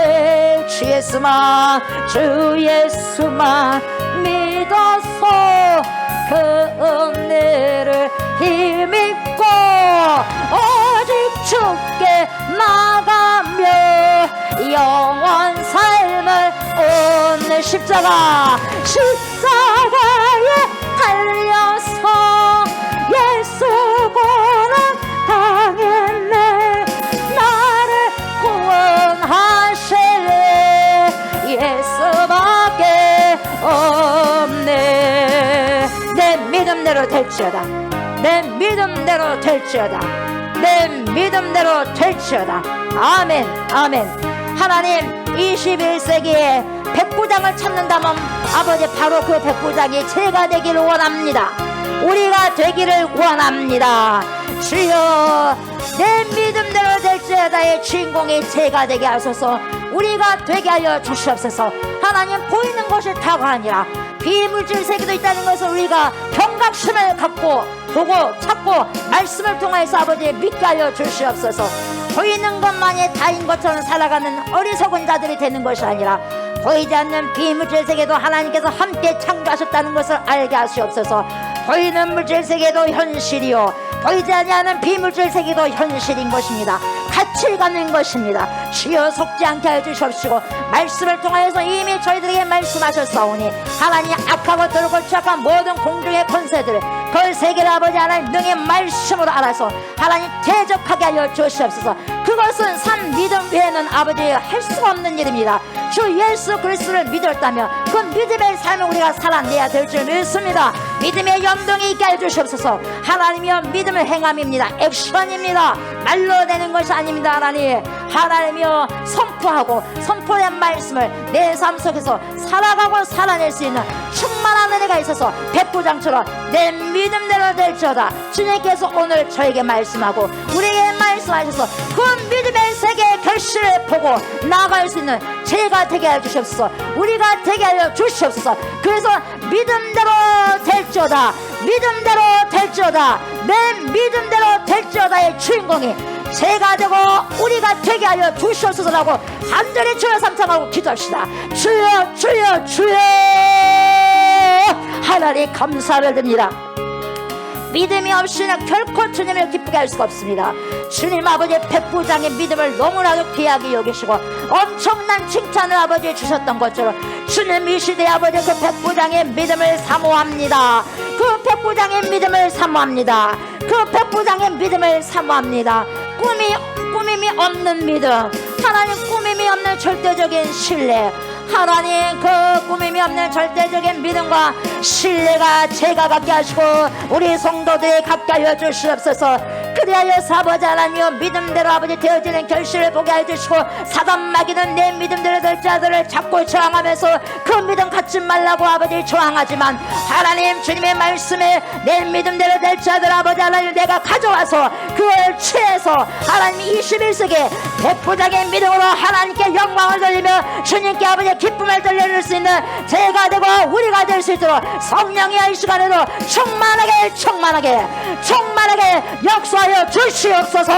주 예수만 믿어서 그 은혜를 힘입고 오직 주께 나가며 영원 삶을 오늘 십자가에 달려서 예수 고난 당했네. 나를 구원하실래 예수밖에 없네. 내 믿음대로 될지어다. 내 믿음대로 될지어다. 내 믿음대로 될지어다. 아멘 아멘. 하나님 21세기에 백부장을 찾는다면 아버지 바로 그 백부장이 제가 되기를 원합니다. 우리가 되기를 원합니다. 주여 내 믿음대로 될지어다의 주인공이 제가 되게 하소서. 우리가 되게 하여 주시옵소서. 하나님 보이는 것이 다가 아니라 비물질 세계도 있다는 것을 우리가 경각심을 갖고 보고 찾고 말씀을 통해서 아버지 믿게 하여 주시옵소서. 보이는 것만이 다인 것처럼 살아가는 어리석은 자들이 되는 것이 아니라 보이지 않는 비물질 세계도 하나님께서 함께 창조하셨다는 것을 알게 하시옵소서. 보이는 물질 세계도 현실이요 보이지 아니하는 비물질 세계도 현실인 것입니다. 가치를 갖는 것입니다. 주여 속지 않게 하여 주시옵시고 말씀을 통하여서 이미 저희들에게 말씀하셨사오니 하나님 악하고 더럽고 추악한 모든 공중의 권세들을 그 세계를 아버지 하나님 능의 말씀으로 알아서 하나님 대적하게 하여 주시옵소서. 그것은 산 믿음 외에는 아버지 할 수가 없는 일입니다. 주 예수 그리스도를 믿었다면 그 믿음의 삶을 우리가 살아내야 될 줄 믿습니다. 믿음의 염동이 있게 해주시옵소서. 하나님이여 믿음의 행함입니다. 액션입니다. 말로 되는 것이 아닙니다. 하나님이여 선포하고 선포된 말씀을 내 삶 속에서 살아가고 살아낼 수 있는 충만한 은혜가 있어서 백부장처럼 내 믿음대로 될지어다. 주님께서 오늘 저에게 말씀하고 우리에게 말씀하셔서 그 믿음의 세계의 결실을 보고 나아갈 수 있는 제가 되게 해주시옵소서. 우리가 되게 하여 주시옵소서. 그래서 믿음대로 될지어다. 믿음대로 될지어다. 내 믿음대로 될지어다의 주인공이 제가 되고 우리가 되게 하여 주시옵소서라고 간절히 주여 삼창하고 기도합시다. 주여 주여 주여. 하나님 감사를 드립니다. 믿음이 없이는 결코 주님을 기쁘게 할 수가 없습니다. 주님 아버지 백부장의 믿음을 너무나도 귀하게 여기시고 엄청난 칭찬을 아버지 주셨던 것처럼 주님 이 시대에 아버지 그 백부장의 믿음을 사모합니다. 그 백부장의 믿음을 사모합니다. 그 백부장의 믿음을 사모합니다. 꾸밈이 없는 믿음, 하나님 꾸밈이 없는 절대적인 신뢰, 하나님 그 꾸밈이 없는 절대적인 믿음과 신뢰가 제가 갖게 하시고 우리 성도들이 갖게 하여 주시옵소서. 그리하여서 아버지 하나님이여 믿음대로 아버지 되어지는 결실을 보게 해주시고 사단 마귀는 내 믿음대로 될 자들을 잡고 저항하면서 그 믿음 갖지 말라고 아버지 저항하지만 하나님 주님의 말씀에 내 믿음대로 될 자들 아버지 하나님 내가 가져와서 그걸 취해서 하나님 21세기에 백부장의 믿음으로 하나님께 영광을 돌리며 주님께 아버지 기쁨을 돌려줄 수 있는 제가 되고 우리가 될 수 있도록 성령이 이 시간에도 충만하게 역사하여 주시옵소서.